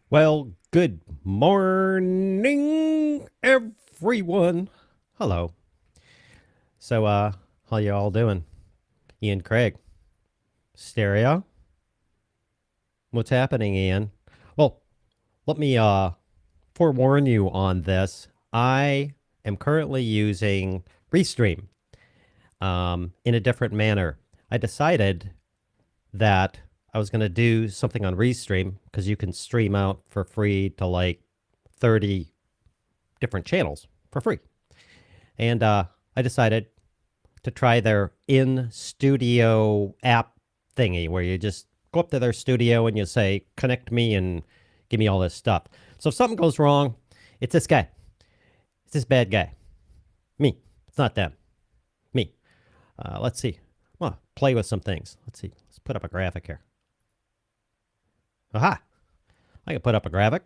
Well, good morning, everyone. Hello. So, how you all doing? Ian Craig. Stereo? What's happening, Ian? Well, let me forewarn you on this. I am currently using Restream in a different manner. I decided that I was going to do something on Restream because you can stream out for free to like 30 different channels for free. And I decided to try their in-studio app thingy where you just go up to their studio and you say, connect me and give me all this stuff. So if something goes wrong, it's this guy. It's this bad guy. Me. It's not them. Me. Let's see. Well, play with some things. Let's see. Let's put up a graphic here. Aha! I can put up a graphic.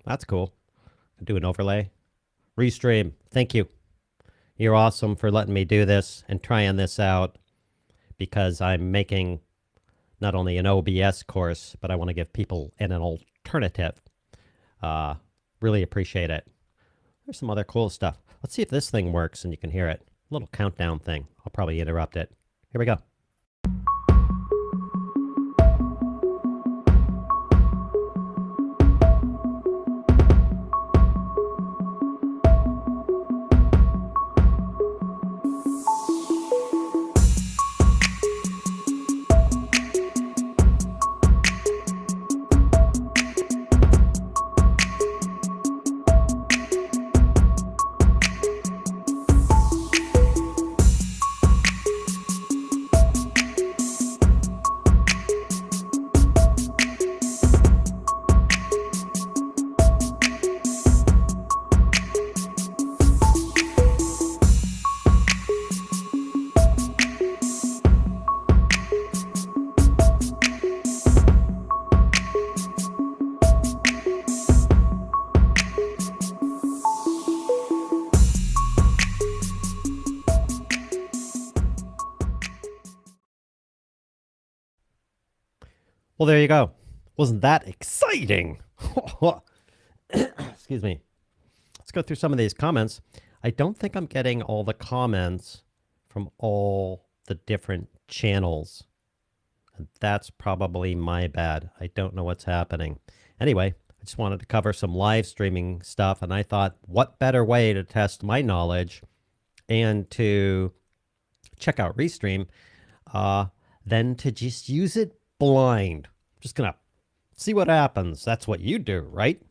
That's cool. Do an overlay. Restream. Thank you. You're awesome for letting me do this and trying this out because I'm making not only an OBS course, but I want to give people an alternative. Really appreciate it. There's some other cool stuff. Let's see if this thing works and you can hear it. A little countdown thing. I'll probably interrupt it. Here we go. Well, there you go. Wasn't that exciting? Excuse me. Let's go through some of these comments. I don't think I'm getting all the comments from all the different channels. And that's probably my bad. I don't know what's happening. Anyway, I just wanted to cover some live streaming stuff, and I thought, what better way to test my knowledge and to check out Restream than to just use it blind. Just gonna see what happens. That's what you do, right?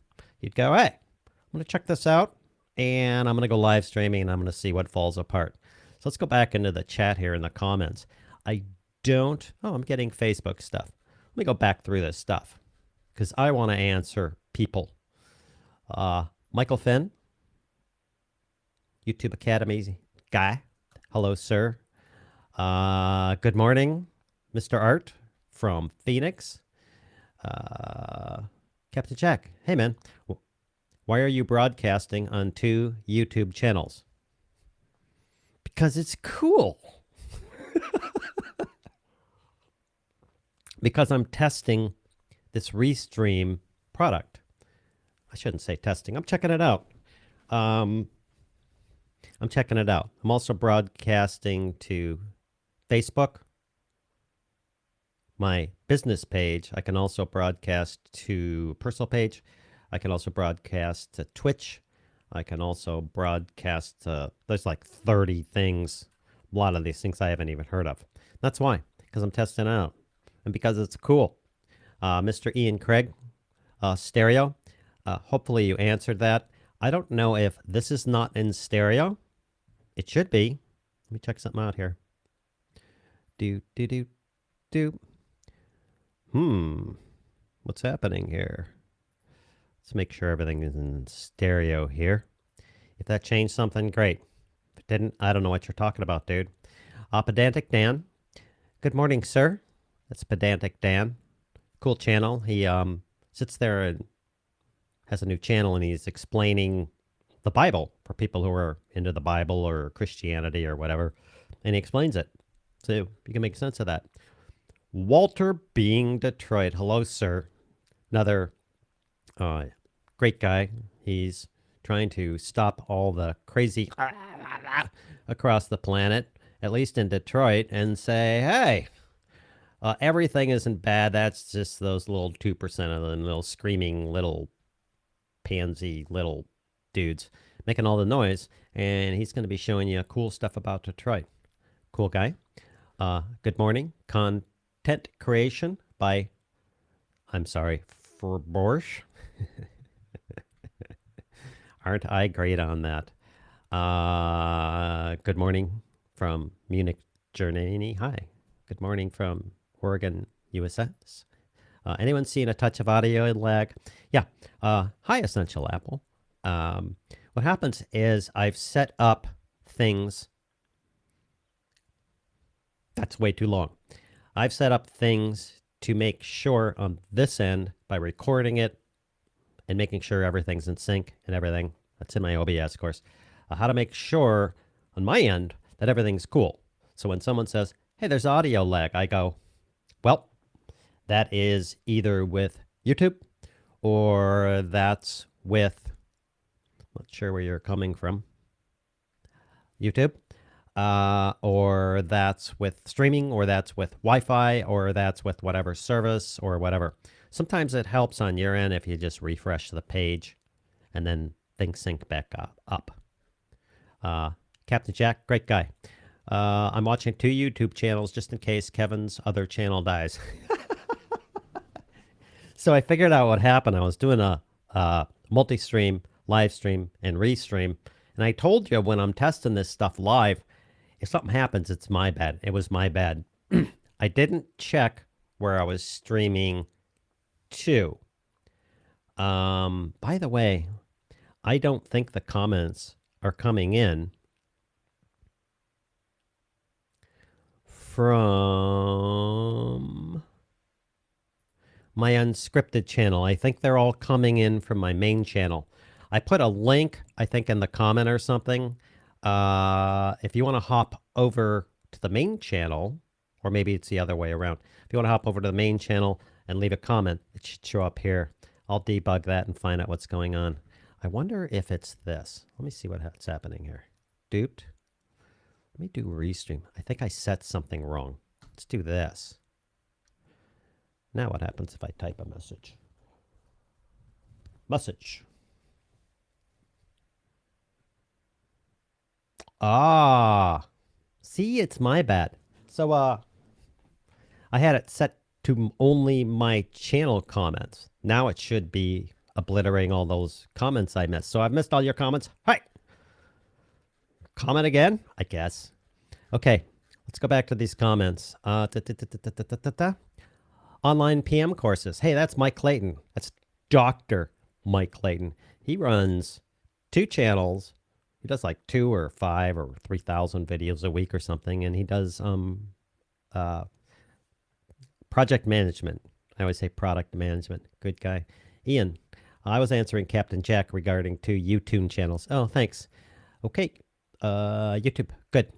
You'd go, hey, I'm gonna check this out and I'm gonna go live streaming and I'm gonna see what falls apart. So let's go back into the chat here in the comments. I'm getting Facebook stuff. Let me go back through this stuff because I want to answer people. Michael Finn, YouTube Academy guy. Hello, sir. Good morning, Mr. Art from Phoenix. Captain Jack. Hey, man. Why are you broadcasting on 2 YouTube channels? Because it's cool. Because I'm testing this Restream product. I shouldn't say testing. I'm checking it out. I'm also broadcasting to Facebook, my business page. I can also broadcast to personal page. I can also broadcast to Twitch. I can also broadcast to, there's like 30 things. A lot of these things I haven't even heard of. That's why, because I'm testing it out and because it's cool. Mr. Ian Craig, stereo. Hopefully you answered that. I don't know if this is not in stereo. It should be. Let me check something out here. What's happening here? Let's make sure everything is in stereo here. If that changed something, great. If it didn't, I don't know what you're talking about, dude. Pedantic Dan. Good morning, sir. That's Pedantic Dan. Cool channel. He sits there and has a new channel, and he's explaining the Bible for people who are into the Bible or Christianity or whatever. And he explains it. So you can make sense of that. Walter Being Detroit. Hello, sir. Another great guy. He's trying to stop all the crazy across the planet, at least in Detroit, and say, hey, everything isn't bad. That's just those little 2% of the little screaming little pansy little dudes making all the noise. And he's going to be showing you cool stuff about Detroit. Cool guy. Good morning. Content creation by, I'm sorry, Borsch. Aren't I great on that? Good morning from Munich, Germany. Hi. Good morning from Oregon, USA. Anyone seen a touch of audio lag? Yeah. Hi, Essential Apple. What happens is I've set up things. That's way too long. I've set up things to make sure on this end by recording it and making sure everything's in sync and everything. That's in my OBS course. How to make sure on my end that everything's cool. So when someone says, hey, there's audio lag, I go, well, that is either with YouTube or that's with, not sure where you're coming from, YouTube, or that's with streaming, or that's with Wi-Fi, or that's with whatever service or whatever. Sometimes it helps on your end if you just refresh the page and then things sync back up. Captain Jack, great guy. I'm watching 2 YouTube channels just in case Kevin's other channel dies. So I figured out what happened. I was doing a multi-stream, live stream, and restream. And I told you when I'm testing this stuff live, if something happens, it's my bad. It was my bad. I didn't check where I was streaming to. By the way, I don't think the comments are coming in from my Unscripted channel. I think they're all coming in from my main channel. I put a link, I think, in the comment or something. If you want to hop over to the main channel, or maybe it's the other way around. If you want to hop over to the main channel and leave a comment, it should show up here. I'll debug that and find out what's going on. I wonder if it's this. Let me see what's happening here. Duped. Let me do Restream. I think I set something wrong. Let's do this. Now what happens if I type a message? Message. See, it's my bad. So, I had it set to only my channel comments. Now it should be obliterating all those comments I missed. So I've missed all your comments. Hi. Comment again, I guess. Okay, let's go back to these comments. Online PM courses. Hey, that's Mike Clayton. That's Dr. Mike Clayton. He runs 2 channels He does like 2 or 5 or 3,000 videos a week or something, and he does uh, project management. I always say product management. Good guy. Ian, I was answering Captain Jack regarding 2 YouTube channels. Oh, thanks. Okay. YouTube. Good.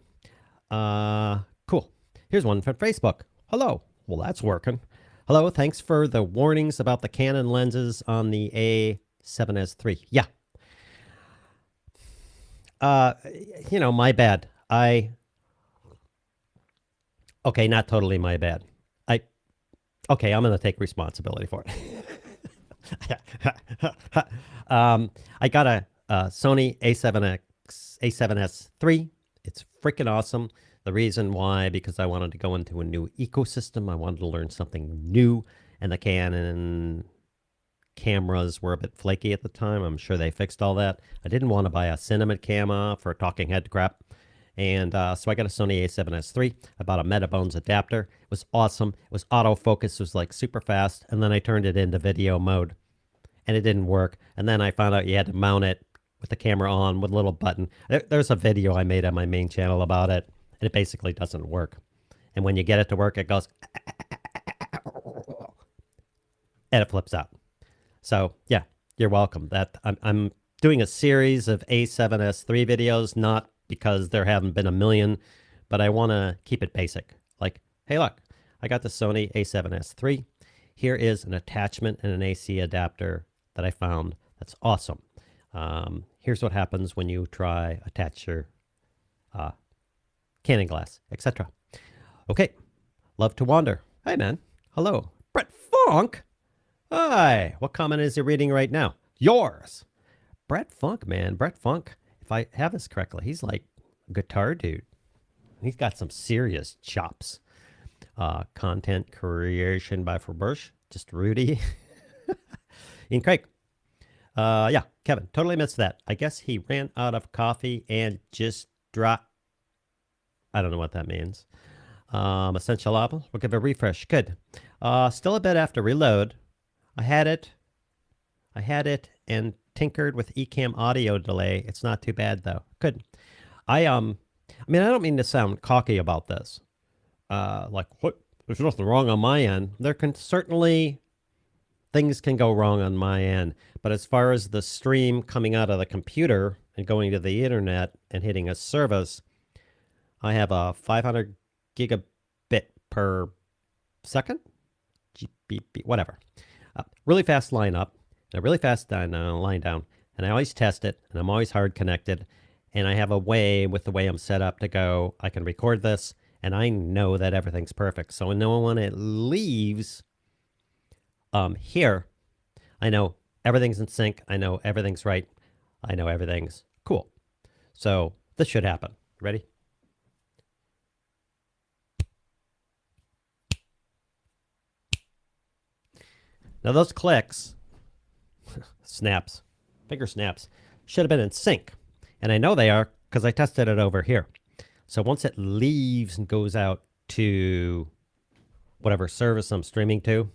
Cool. Here's one from Facebook. Hello. Well, that's working. Hello. Thanks for the warnings about the Canon lenses on the A7S III. Yeah. My bad. Okay, not totally my bad. Okay, I'm going to take responsibility for it. I got a Sony A7S III. It's freaking awesome. The reason why, because I wanted to go into a new ecosystem. I wanted to learn something new, and the Canon cameras were a bit flaky at the time. I'm sure they fixed all that. I didn't want to buy a cinema camera for talking head crap. And so I got a Sony A7S III. I bought a Metabones adapter. It was awesome. It was autofocus. It was like super fast. And then I turned it into video mode. And it didn't work. And then I found out you had to mount it with the camera on with a little button. There's a video I made on my main channel about it. And it basically doesn't work. And when you get it to work, it goes... and it flips out. So, yeah, you're welcome. I'm doing a series of A7S III videos, not because there haven't been a million, but I want to keep it basic. Like, hey, look, I got the Sony A7S III. Here is an attachment and an AC adapter that I found that's awesome. Here's what happens when you try attach your Canon glass, etc. Okay, love to wander. Hi, man. Hello. Brett Funk? Hi. What comment is he reading right now? Yours. Brett Funk, man. Brett Funk. If I have this correctly, he's like a guitar dude. He's got some serious chops. Content creation by Ferbush. Just Rudy. Ian Craig. Yeah, Kevin. Totally missed that. I guess he ran out of coffee and just dropped. I don't know what that means. Essential Apple. We'll give it a refresh. Good. Still a bit after reload. I had it and tinkered with Ecamm audio delay. It's not too bad though. Good. I don't mean to sound cocky about this. Like what? There's nothing wrong on my end. There can certainly things can go wrong on my end, but as far as the stream coming out of the computer and going to the internet and hitting a service, I have a 500 gigabit per second, GBP, whatever. Really fast line up, and a really fast line down, and I always test it, and I'm always hard connected, and I have a way with the way I'm set up to go, I can record this, and I know that everything's perfect. So when it leaves here, I know everything's in sync, I know everything's right, I know everything's cool. So this should happen. Ready? Now those clicks, snaps, finger snaps, should have been in sync. And I know they are because I tested it over here. So once it leaves and goes out to whatever service I'm streaming to,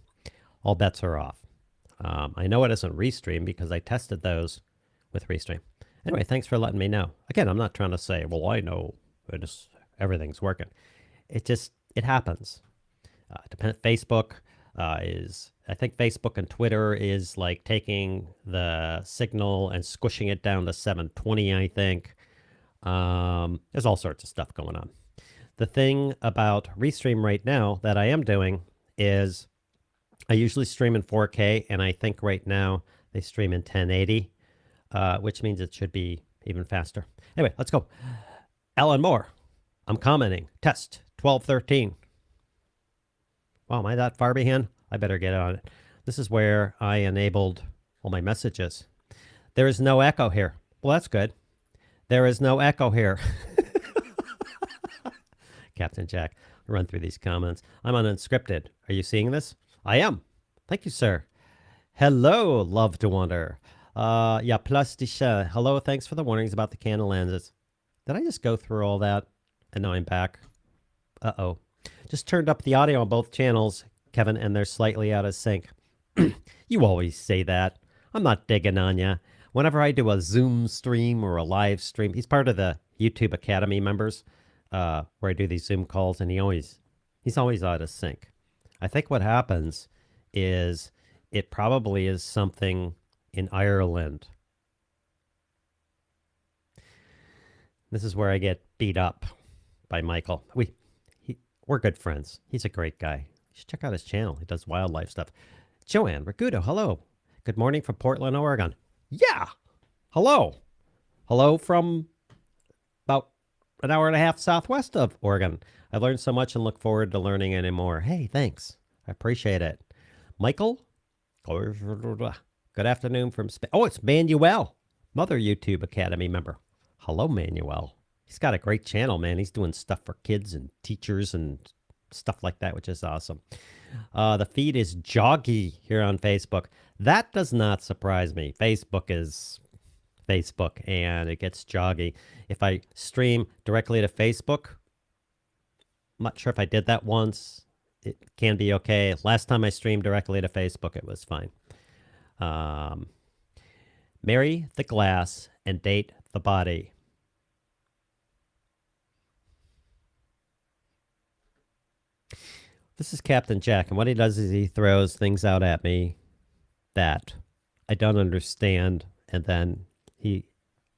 all bets are off. I know it isn't Restream because I tested those with Restream. Anyway, thanks for letting me know. Again, I'm not trying to say, well, I know everything's working. It happens. Facebook I think Facebook and Twitter is like taking the signal and squishing it down to 720, I think. There's all sorts of stuff going on. The thing about Restream right now that I am doing is I usually stream in 4K, and I think right now they stream in 1080, which means it should be even faster. Anyway, let's go. Alan Moore, I'm commenting. Test 1213. Wow, am I that far behind? I better get on it. This is where I enabled all my messages. There is no echo here. Well, that's good. There is no echo here. Captain Jack, I'll run through these comments. I'm on Unscripted. Are you seeing this? I am. Thank you, sir. Hello, Love to Wonder. Yeah, plus hello, thanks for the warnings about the Canon lenses. Did I just go through all that? And now I'm back. Uh-oh. Just turned up the audio on both channels, Kevin, and they're slightly out of sync. You always say that. I'm not digging on you. whenever I do a Zoom stream or a live stream, he's part of the YouTube Academy members, where I do these Zoom calls, and he's always out of sync. I think what happens is it probably is something in Ireland. This is where I get beat up by Michael. We're good friends. He's a great guy. You should check out his channel. He does wildlife stuff. Joanne Ragudo, hello. Good morning from Portland, Oregon. Yeah. Hello. Hello from about an hour and a half southwest of Oregon. I learned so much and look forward to learning any more. Hey, thanks. I appreciate it. Michael, good afternoon from Spain. Oh, it's Manuel, another YouTube Academy member. Hello, Manuel. He's got a great channel, man. He's doing stuff for kids and teachers and stuff like that, which is awesome. The feed is joggy here on Facebook. That does not surprise me. Facebook is Facebook, and it gets joggy. If I stream directly to Facebook, I'm not sure if I did that once. It can be okay. Last time I streamed directly to Facebook, it was fine. Marry the glass and date the body. This is Captain Jack, and what he does is he throws things out at me that I don't understand, and then he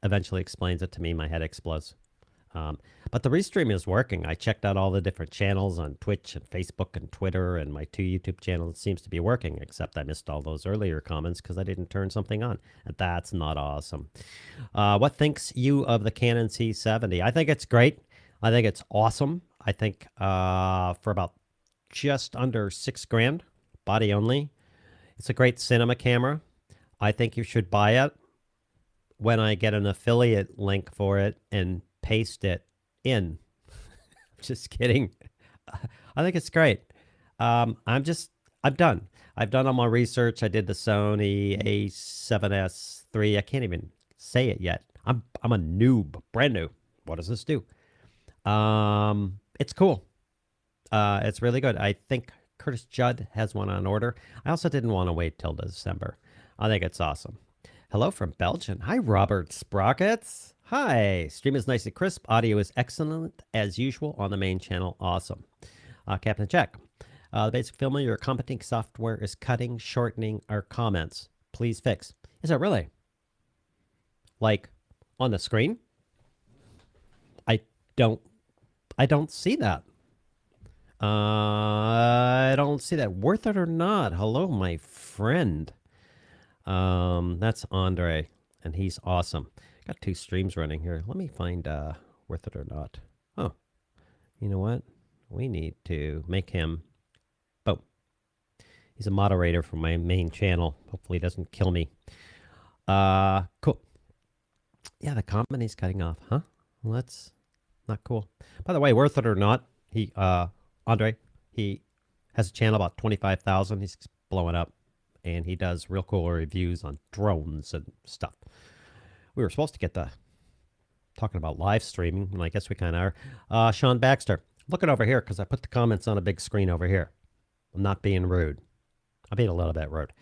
eventually explains it to me. My head explodes. But the Restream is working. I checked out all the different channels on Twitch and Facebook and Twitter and my 2 YouTube channels. It seems to be working, except I missed all those earlier comments because I didn't turn something on. And that's not awesome. What thinks you of the Canon C70? I think it's great. I think it's awesome. I think for about just under $6,000, body only. It's a great cinema camera. I think you should buy it when I get an affiliate link for it and paste it in. Just kidding. I think it's great. I'm done. I've done all my research. I did the Sony A7S III. I can't even say it yet. I'm a noob, brand new. What does this do? It's cool. It's really good. I think Curtis Judd has one on order. I also didn't want to wait till December. I think it's awesome. Hello from Belgium. Hi, Robert Sprockets. Hi. Stream is nice and crisp. Audio is excellent as usual on the main channel. Awesome. Captain Jack. The basic Filmmaker, your accompanying software is cutting, shortening our comments. Please fix. Is it really? Like on the screen? I don't see that. I don't see that. Worth it or not? Hello, my friend. That's Andre, and he's awesome. Got 2 streams running here. Let me find worth it or not. Oh, you know what? We need to make him. Boom. He's a moderator for my main channel. Hopefully, he doesn't kill me. Cool. Yeah, the comment is cutting off, huh? Well, that's not cool. By the way, worth it or not? Andre, he has a channel about 25,000. He's blowing up, and he does real cool reviews on drones and stuff. We were supposed to get talking about live streaming, and I guess we kind of are. Sean Baxter, looking over here because I put the comments on a big screen over here. I'm not being rude. I'm being a little bit rude.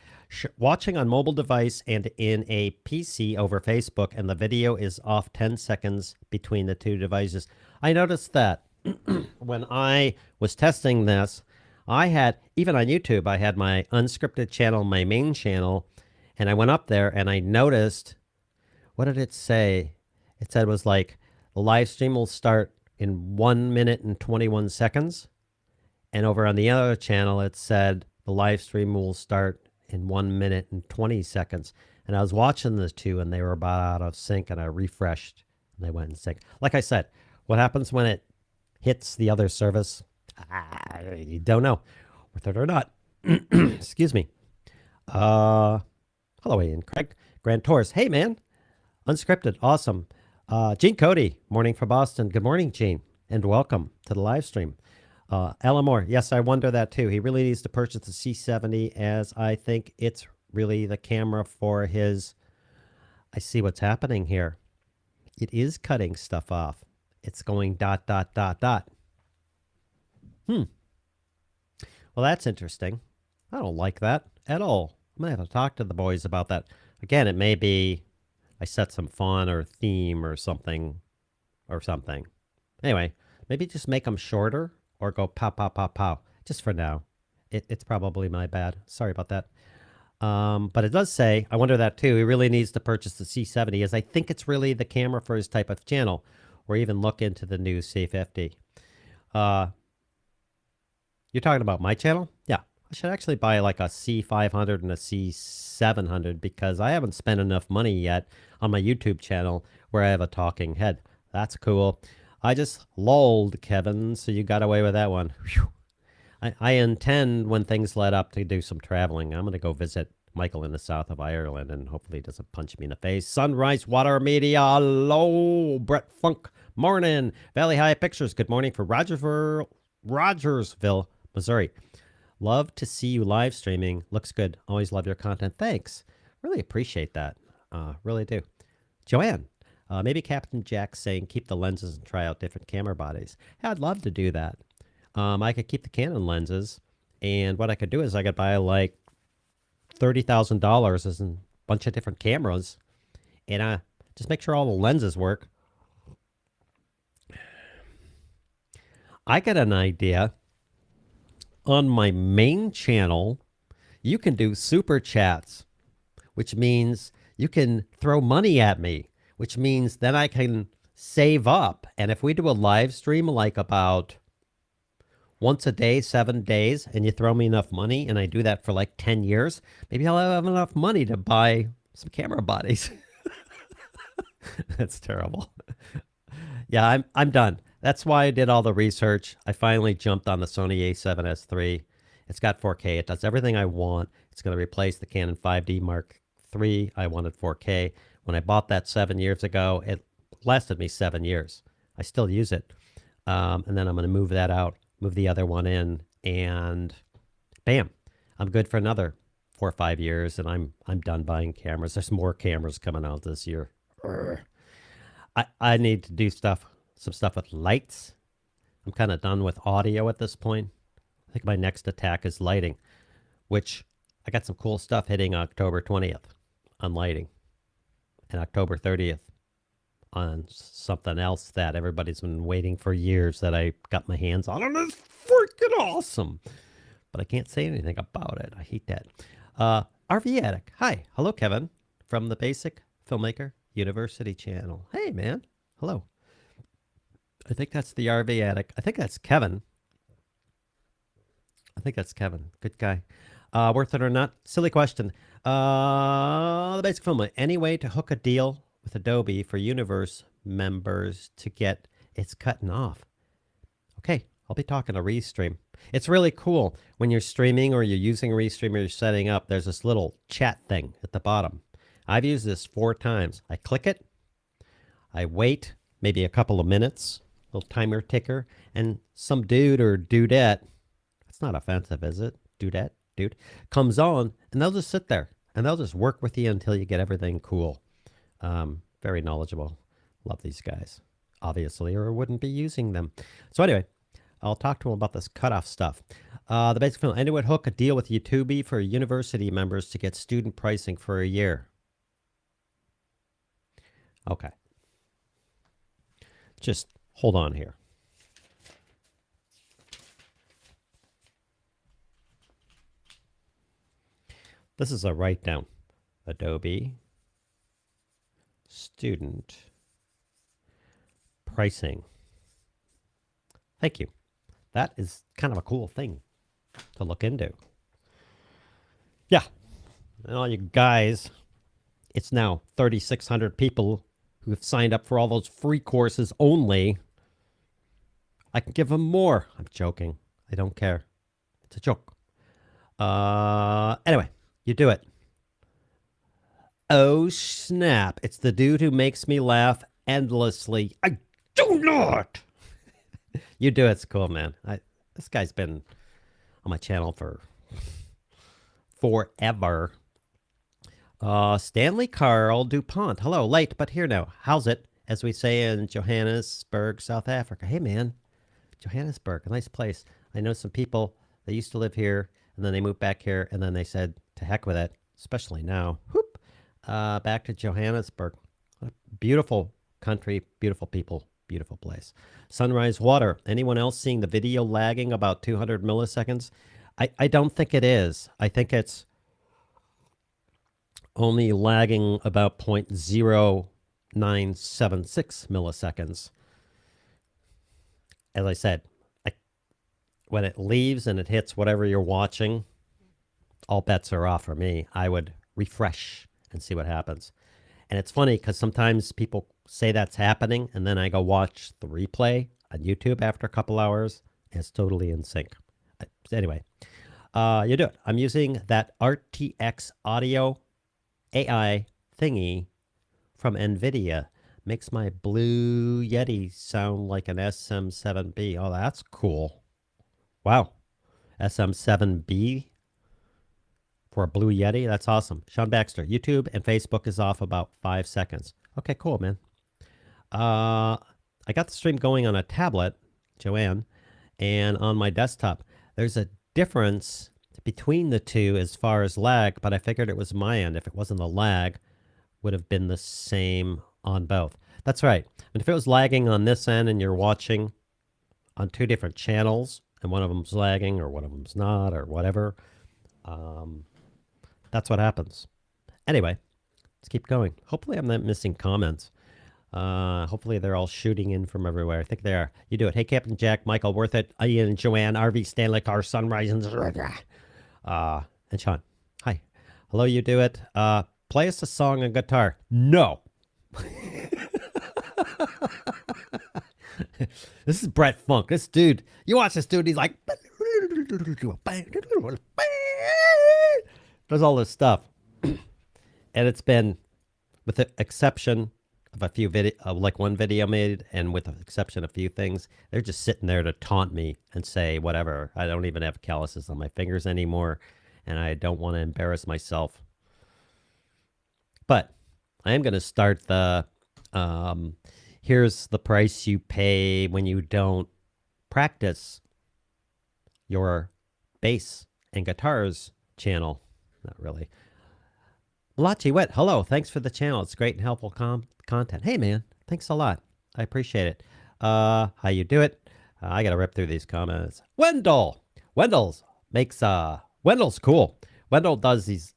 Watching on mobile device and in a PC over Facebook, and the video is off 10 seconds between the 2 devices. I noticed that. When I was testing this, I had, even on YouTube, I had my unscripted channel, my main channel, and I went up there and I noticed, what did it say? It said it was like, the live stream will start in 1 minute and 21 seconds. And over on the other channel, it said the live stream will start in 1 minute and 20 seconds. And I was watching the 2 and they were about out of sync, and I refreshed and they went in sync. Like I said, what happens when it hits the other service? I don't know. Worth it or not. Excuse me. Hello, Ian Craig. Grand Tours. Hey, man. Unscripted. Awesome. Gene Cody. Morning from Boston. Good morning, Gene. And welcome to the live stream. Ella Moore. Yes, I wonder that too. He really needs to purchase the C70, as I think it's really the camera for his... I see what's happening here. It is cutting stuff off. It's going ... Well, that's interesting. I don't like that at all. I'm going to have to talk to the boys about that. Again, it may be I set some font or theme or something Anyway, maybe just make them shorter or go pow, pow, pow, pow, just for now. It's probably my bad. Sorry about that. But it does say, I wonder that too, he really needs to purchase the C70 as I think it's really the camera for his type of channel, or even look into the new C50. You're talking about my channel? Yeah. I should actually buy like a C500 and a C700 because I haven't spent enough money yet on my YouTube channel where I have a talking head. That's cool. I just lulled Kevin, so you got away with that one. Whew. I intend, when things let up, to do some traveling. I'm going to go visit Michael in the south of Ireland, and hopefully he doesn't punch me in the face. Sunrise Water Media, hello. Brett Funk, morning. Valley High Pictures, good morning for Rogersville, Missouri. Love to see you live streaming. Looks good. Always love your content. Thanks. Really appreciate that. Really do. Joanne, maybe Captain Jack saying keep the lenses and try out different camera bodies. Yeah, I'd love to do that. I could keep the Canon lenses, and what I could do is I could buy like $30,000 as a bunch of different cameras, and just make sure all the lenses work. I got an idea. On my main channel, you can do super chats, which means you can throw money at me, which means then I can save up. And if we do a live stream like about once a day, 7 days, and you throw me enough money, and I do that for like 10 years, maybe I'll have enough money to buy some camera bodies. That's terrible. Yeah, I'm done. That's why I did all the research. I finally jumped on the Sony a7S III. It's got 4K. It does everything I want. It's going to replace the Canon 5D Mark III. I wanted 4K. When I bought that 7 years ago, it lasted me 7 years. I still use it. And then I'm going to move that out, move the other one in, and bam, I'm good for another 4 or 5 years, and I'm done buying cameras. There's more cameras coming out this year. I need to do some stuff with lights. I'm kind of done with audio at this point. I think my next attack is lighting, which I got some cool stuff hitting October 20th on lighting and October 30th on something else that everybody's been waiting for years that I got my hands on, and it's freaking awesome. But I can't say anything about it. I hate that. RV Attic. Hi. Hello, Kevin, from the Basic Filmmaker University channel. Hey, man. Hello. I think that's the RV Attic. I think that's Kevin. Good guy. Worth it or not? Silly question. The Basic Filmmaker. Any way to hook a deal with Adobe for Universe members to get it's cutting off? Okay, I'll be talking to Restream. It's really cool when you're streaming or you're using Restream or you're setting up. There's this little chat thing at the bottom. I've used this 4 times. I click it. I wait maybe a couple of minutes, little timer ticker, and some dude or dudette, it's not offensive, is it? Dudette, dude, comes on, and they'll just sit there, and they'll just work with you until you get everything cool. Very knowledgeable. Love these guys, obviously, or I wouldn't be using them. So anyway, I'll talk to them about this cutoff stuff. The Basic Film. And it would hook a deal with YouTube for university members to get student pricing for a year. Okay. Just hold on here. This is a write down. Adobe student pricing. Thank you. That is kind of a cool thing to look into. Yeah. And all you guys, it's now 3,600 people who have signed up for all those free courses only. I can give them more. I'm joking. I don't care. It's a joke. Anyway, you do it. Oh, snap. It's the dude who makes me laugh endlessly. I do not. You do it. It's cool, man. This guy's been on my channel for forever. Stanley Carl DuPont. Hello, late, but here now. How's it? As we say in Johannesburg, South Africa. Hey, man. Johannesburg, a nice place. I know some people that used to live here, and then they moved back here, and then they said, to heck with it, especially now. Whoop. Back to Johannesburg. Beautiful country, beautiful people, beautiful place. Sunrise water. Anyone else seeing the video lagging about 200 milliseconds? I don't think it is. I think it's only lagging about 0.0976 milliseconds. As I said, when it leaves and it hits whatever you're watching, all bets are off for me. I would refresh and see what happens. And it's funny because sometimes people say that's happening, and then I go watch the replay on YouTube after a couple hours, and it's totally in sync. Anyway, you do it. I'm using that RTX audio AI thingy from NVIDIA. Makes my Blue Yeti sound like an SM7B. Oh, that's cool. Wow. SM7B for a Blue Yeti? That's awesome. Sean Baxter, YouTube and Facebook is off about 5 seconds. Okay, cool, man. I got the stream going on a tablet, Joanne, and on my desktop. There's a difference between the two as far as lag, but I figured it was my end. If it wasn't the lag, would have been the same on both. That's right. And if it was lagging on this end and you're watching on two different channels and one of them's lagging or one of them's not or whatever, that's what happens. Anyway, let's keep going. Hopefully I'm not missing comments. Hopefully they're all shooting in from everywhere. I think they are. You do it. Hey, Captain Jack, Michael, Worth It, Ian, Joanne, RV, Stanley, Car, Sunrise, and Sean. Hi. Hello, you do it. Play us a song on guitar. No. This is Brett Funk. This dude, you watch this dude, he's like, does all this stuff. And it's been, with the exception of a few video, like one video made, and with the exception of a few things, they're just sitting there to taunt me and say whatever. I don't even have calluses on my fingers anymore, and I don't want to embarrass myself. But I am going to start the, here's the price you pay when you don't practice your bass and guitars channel. Not really. Malachi Wet, hello. Thanks for the channel. It's great and helpful content. Hey, man. Thanks a lot. I appreciate it. How you do it? I got to rip through these comments. Wendell. Wendell's cool. Wendell does these,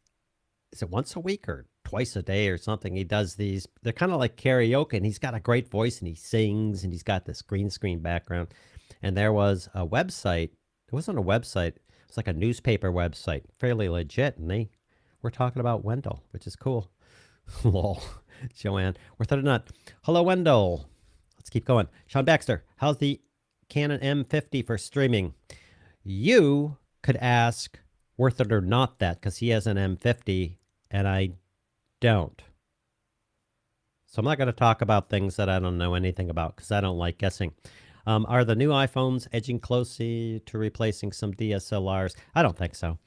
is it once a week or twice a day or something? He does these. They're kind of like karaoke, and he's got a great voice, and he sings, and he's got this green screen background. And there was a website. It wasn't a website. It's like a newspaper website, fairly legit, and we're talking about Wendell, which is cool. Lol. Joanne, worth it or not. Hello, Wendell. Let's keep going. Sean Baxter, how's the Canon M50 for streaming? You could ask worth it or not that, because he has an M50 and I don't. So I'm not going to talk about things that I don't know anything about, because I don't like guessing. Are the new iPhones edging closely to replacing some DSLRs? I don't think so.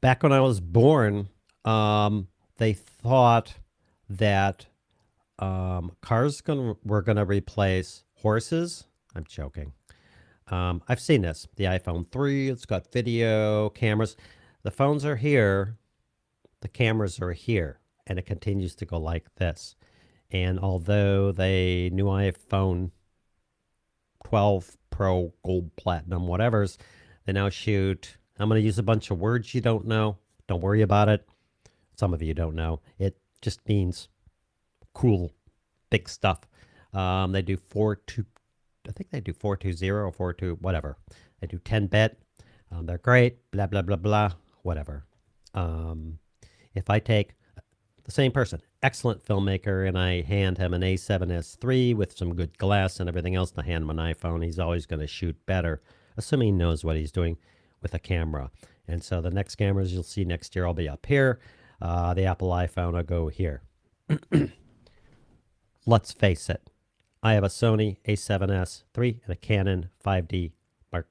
Back when I was born, they thought that cars were going to replace horses. I'm joking. I've seen this. The iPhone 3, it's got video, cameras. The phones are here. The cameras are here. And it continues to go like this. And although the new iPhone 12 Pro, Gold, Platinum, whatever's, they now shoot, I'm going to use a bunch of words you don't know. Don't worry about it. Some of you don't know. It just means cool, big stuff. They do 4.2, I think they do 420 or 4.2, whatever. They do 10-bit. They're great, blah, blah, blah, blah, whatever. If I take the same person, excellent filmmaker, and I hand him an A7S III with some good glass and everything else to hand him an iPhone, he's always going to shoot better, assuming he knows what he's doing with a camera. And so the next cameras you'll see next year will be up here. The Apple iPhone will go here. Let's face it. I have a Sony A7S III and a Canon 5D Mark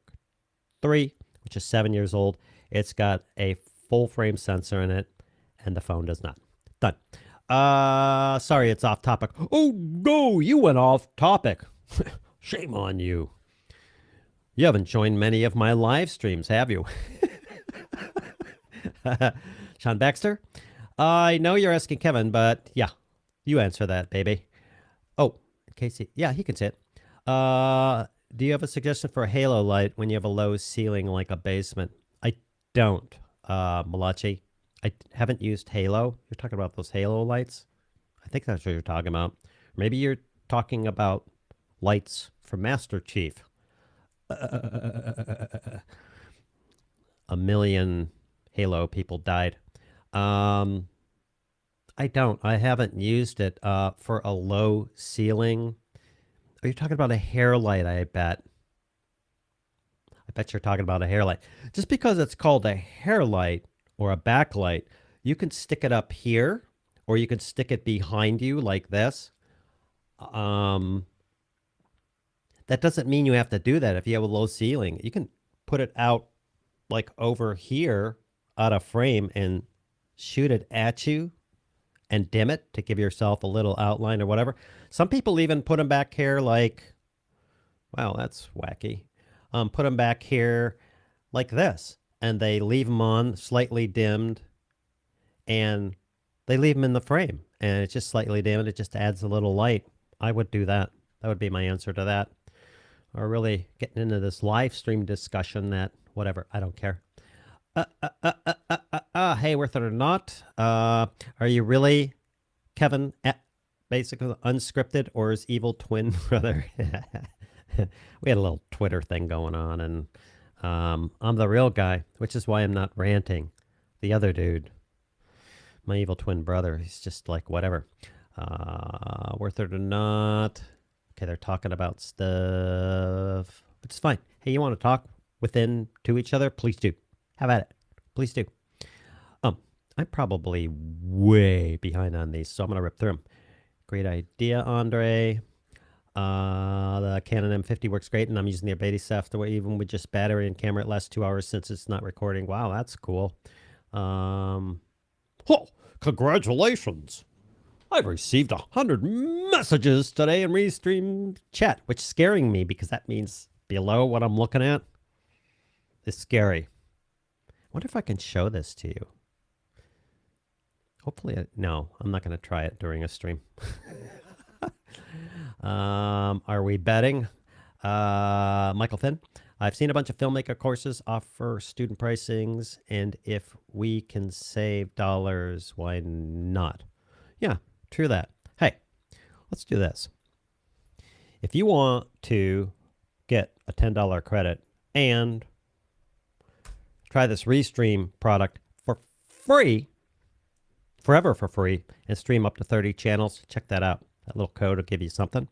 III, which is 7 years old. It's got a full frame sensor in it, and the phone does not. Done. Sorry, it's off topic. Oh, no, you went off topic. Shame on you. You haven't joined many of my live streams, have you? Sean Baxter, I know you're asking Kevin, but yeah, you answer that, baby. Oh, Casey. Yeah, he can see it. Do you have a suggestion for a halo light when you have a low ceiling like a basement? I don't, Malachi. I haven't used halo. You're talking about those halo lights? I think that's what you're talking about. Maybe you're talking about lights from Master Chief. A million Halo people died. I don't. I haven't used it for a low ceiling. Are you talking about a hair light? I bet. I bet you're talking about a hair light. Just because it's called a hair light or a backlight, you can stick it up here, or you can stick it behind you like this. That doesn't mean you have to do that if you have a low ceiling. You can put it out like over here out of frame and shoot it at you and dim it to give yourself a little outline or whatever. Some people even put them back here like, wow, that's wacky. Put them back here like this, and they leave them on slightly dimmed, and they leave them in the frame, and it's just slightly dimmed. It just adds a little light. I would do that. That would be my answer to that. Or really getting into this live stream discussion that, whatever, I don't care. Hey, worth it or not? Are you really, Kevin, basically unscripted, or is evil twin brother? We had a little Twitter thing going on, and I'm the real guy, which is why I'm not ranting. The other dude, my evil twin brother, he's just like, whatever. Worth it or not? Okay, they're talking about stuff, which is fine. Hey, you want to talk within to each other? Please do. Have at it. Please do. I'm probably way behind on these, so I'm going to rip through them. Great idea, Andre. The Canon M50 works great, and I'm using the beta software even with just battery and camera. It lasts 2 hours since it's not recording. Wow, that's cool. Oh, congratulations. I've received 100 messages today in Restream chat, which is scaring me because that means below what I'm looking at is scary. I wonder if I can show this to you. Hopefully, no, I'm not going to try it during a stream. Are we betting? Michael Finn. I've seen a bunch of Filmmaker courses offer student pricings, and if we can save dollars, why not? Yeah, true that. Hey, let's do this. If you want to get a $10 credit and try this Restream product for free, forever for free, and stream up to 30 channels, check that out. That little code will give you something.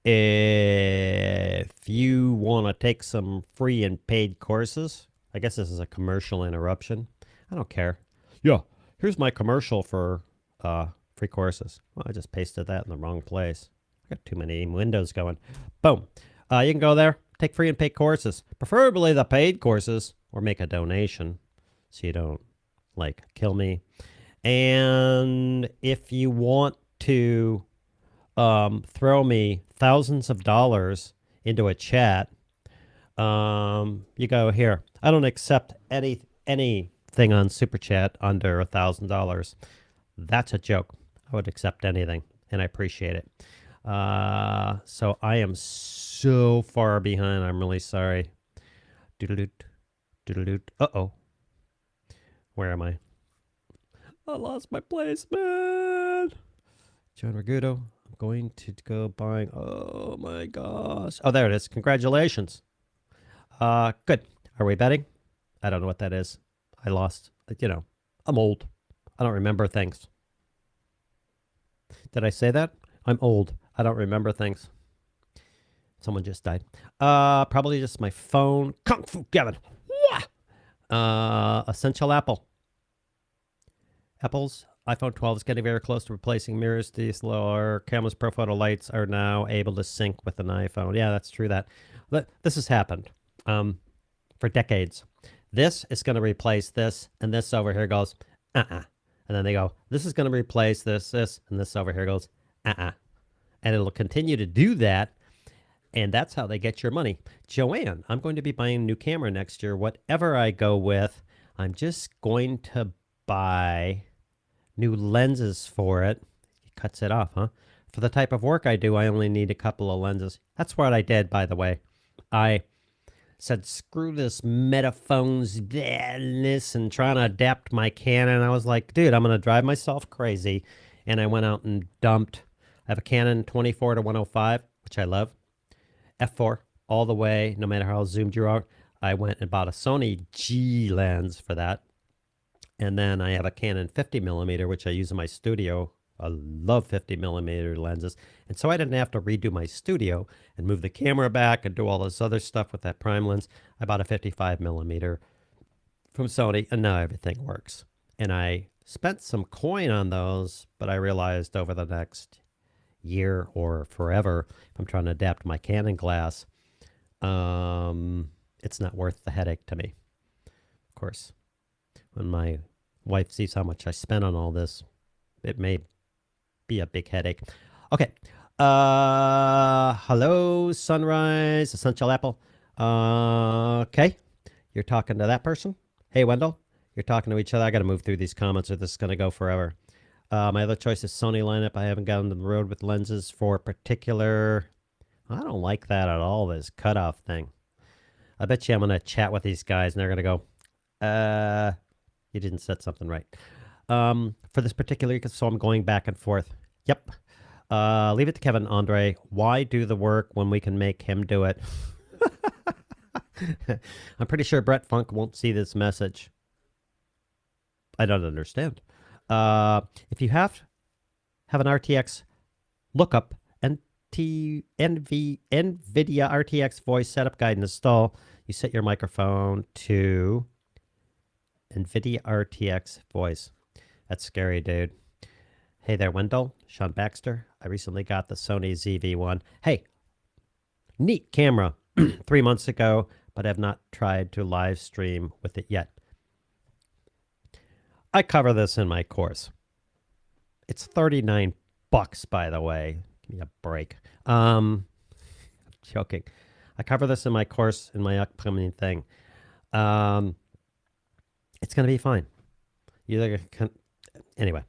If you want to take some free and paid courses, I guess this is a commercial interruption. I don't care. Yeah, here's my commercial for free courses. Well, I just pasted that in the wrong place. I got too many windows going. Boom. You can go there, take free and paid courses, preferably the paid courses, or make a donation so you don't, like, kill me. And if you want to throw me thousands of dollars into a chat, you go here. I don't accept anything on Super Chat under $1,000. That's a joke. I would accept anything, and I appreciate it. So I am so far behind. I'm really sorry. Doodle-doot, doodle-doot. Uh-oh. Where am I? I lost my place, man. John Ragudo. I'm going to go buying. Oh my gosh. Oh, there it is. Congratulations. Good. Are we betting? I don't know what that is. I lost. You know, I'm old. I don't remember things. Did I say that? I'm old. I don't remember things. Someone just died. Probably just my phone. Kung Fu Kevin. Essential Apple. Apple's iPhone 12 is getting very close to replacing mirrors. DSLR cameras, pro photo lights are now able to sync with an iPhone. Yeah, that's true. This has happened for decades. This is going to replace this, and this over here goes, And then they go, this is going to replace this, and this over here goes, And it'll continue to do that, and that's how they get your money. Joanne, I'm going to be buying a new camera next year. Whatever I go with, I'm just going to buy new lenses for it. He cuts it off, huh? For the type of work I do, I only need a couple of lenses. That's what I did, by the way. I said, screw this Metaphones badness and trying to adapt my Canon. I was like, dude, I'm going to drive myself crazy. And I went out and dumped. I have a Canon 24 to 105, which I love. F4 all the way, no matter how zoomed you are. I went and bought a Sony G lens for that. And then I have a Canon 50 millimeter, which I use in my studio. I love 50 millimeter lenses. And so I didn't have to redo my studio and move the camera back and do all this other stuff with that prime lens. I bought a 55 millimeter from Sony, and now everything works. And I spent some coin on those, but I realized over the next year or forever, if I'm trying to adapt my Canon glass, it's not worth the headache to me. Of course, when my wife sees how much I spent on all this, it may be a big headache. Okay. Hello, Sunrise, Essential Apple. Okay. You're talking to that person? Hey, Wendell. You're talking to each other. I got to move through these comments or this is going to go forever. My other choice is Sony lineup. I haven't gotten on the road with lenses for particular. I don't like that at all, this cutoff thing. I bet you I'm going to chat with these guys and they're going to go, you didn't set something right. For this particular, so I'm going back and forth. Yep. Leave it to Kevin Andre. Why do the work when we can make him do it? I'm pretty sure Brett Funk won't see this message. I don't understand. If you have an RTX lookup, NVIDIA RTX voice setup guide and install, you set your microphone to NVIDIA RTX voice. That's scary, dude. Hey there, Wendell. Sean Baxter. I recently got the Sony ZV-1. Hey, neat camera 3 months ago, but I have not tried to live stream with it yet. I cover this in my course. It's $39, by the way. Give me a break. I'm joking. I cover this in my course, in my upcoming thing. It's going to be fine. Anyway.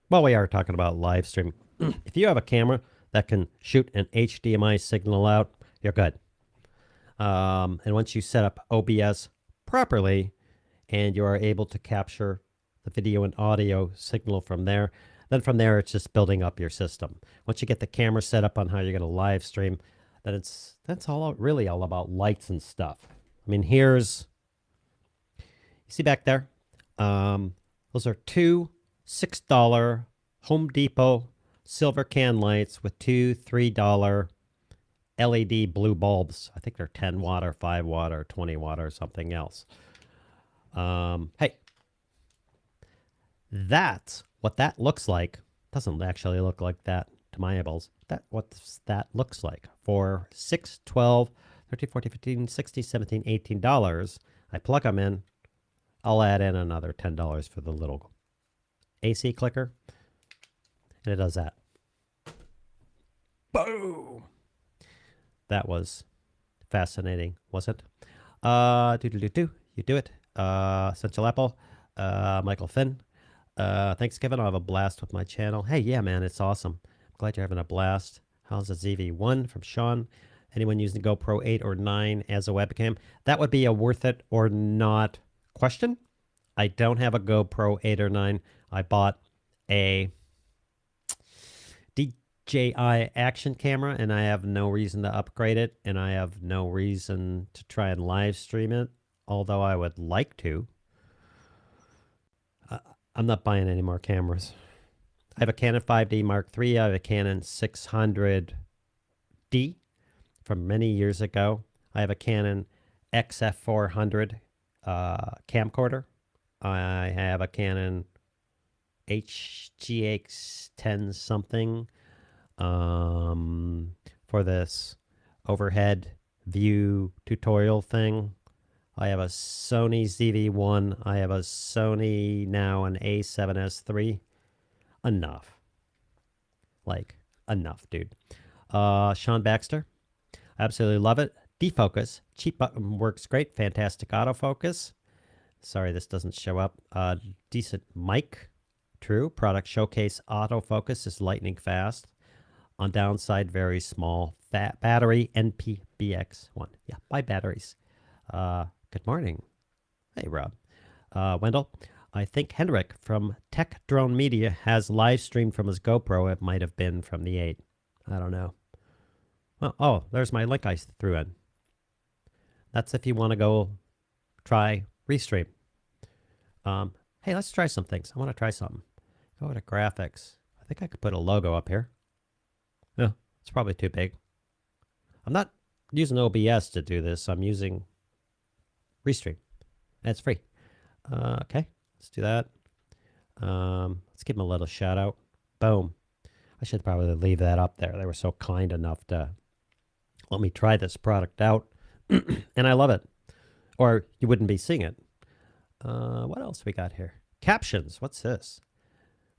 Well, we are talking about live streaming. If you have a camera that can shoot an HDMI signal out, you're good. And once you set up OBS properly and you are able to capture the video and audio signal from there, then from there it's just building up your system. Once you get the camera set up on how you're going to live stream, then that's really all about lights and stuff. I mean, you see back there? Those are two $6 Home Depot silver can lights with two $3 LED blue bulbs. I think they're 10 watt or 5 watt or 20 watt or something else. Hey, that's what that looks like. Doesn't actually look like that to my eyeballs. What that looks like for $6, $12, $13, $14, $15, $16, $17, $18. I plug them in. I'll add in another $10 for the little AC clicker. And it does that. Boom! That was fascinating, wasn't it? You do it. Essential Apple. Michael Finn. Thanks, Kevin. I'll have a blast with my channel. Hey, yeah, man, it's awesome. I'm glad you're having a blast. How's the ZV-1 from Sean? Anyone using the GoPro 8 or 9 as a webcam? That would be a worth it or not question. I don't have a GoPro 8 or 9. I bought a DJI action camera, and I have no reason to upgrade it, and I have no reason to try and live stream it, although I would like to. I'm not buying any more cameras. I have a Canon 5D Mark III. I have a Canon 600D from many years ago. I have a Canon XF400 camcorder. I have a Canon HGX10 something for this overhead view tutorial thing. I have a Sony ZV-1. I have a Sony now an A7S III. Enough. Like, enough, dude. Sean Baxter. I absolutely love it. Defocus. Cheap button works great. Fantastic autofocus. Sorry, this doesn't show up. Decent mic. True. Product showcase autofocus is lightning fast. On downside, very small. Fat battery NPBX1. Yeah, buy batteries. Good morning. Hey, Rob. Wendell, I think Henrik from Tech Drone Media has live streamed from his GoPro. It might have been from the 8. I don't know. Well, oh, there's my link I threw in. That's if you want to go try Restream. Hey, let's try some things. I want to try something. Go to graphics. I think I could put a logo up here. No, it's probably too big. I'm not using OBS to do this. I'm using Restream. And it's free. Okay, let's do that. Let's give them a little shout out. Boom. I should probably leave that up there. They were so kind enough to let me try this product out. And I love it. Or you wouldn't be seeing it. What else we got here? Captions. What's this?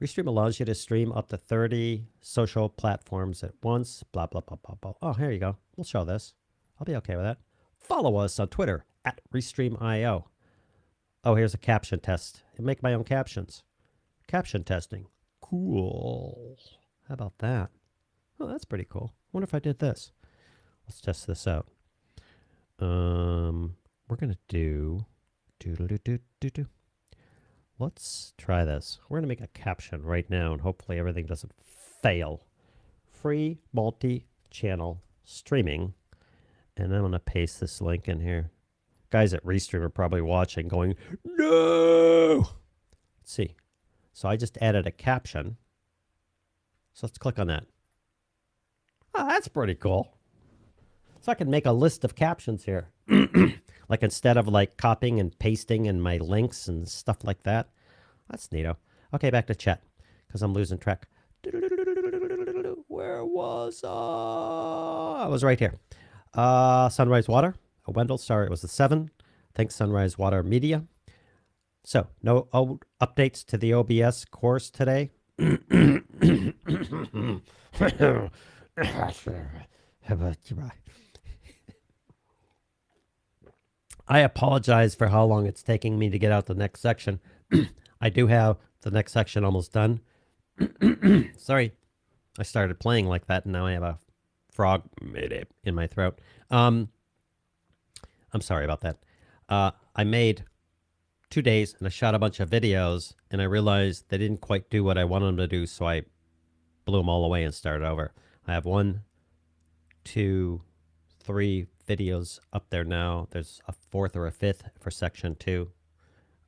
Restream allows you to stream up to 30 social platforms at once. Blah, blah, blah, blah, blah. Oh, here you go. We'll show this. I'll be okay with that. Follow us on Twitter at Restream.io. Oh, here's a caption test. I make my own captions. Caption testing. Cool. How about that? Oh, that's pretty cool. I wonder if I did this. Let's test this out. We're going to do... Let's try this. We're going to make a caption right now, and hopefully everything doesn't fail. Free multi-channel streaming. And I'm going to paste this link in here. Guys at Restream are probably watching going, no! Let's see. So I just added a caption. So let's click on that. Oh, that's pretty cool. So I can make a list of captions here. Like instead of like copying and pasting and my links and stuff like that. That's neato. Okay, back to chat because I'm losing track. Where was I was right here. Sunrise Water. Wendell, sorry, it was the 7. Thanks, Sunrise Water Media. So, no updates to the OBS course today. I apologize for how long it's taking me to get out the next section. I do have the next section almost done. Sorry, I started playing like that, and now I have a frog in my throat. I'm sorry about that. I made 2 days, and I shot a bunch of videos, and I realized they didn't quite do what I wanted them to do, so I blew them all away and started over. I have 1, 2, 3 videos up there now. There's a 4th or a 5th for section 2.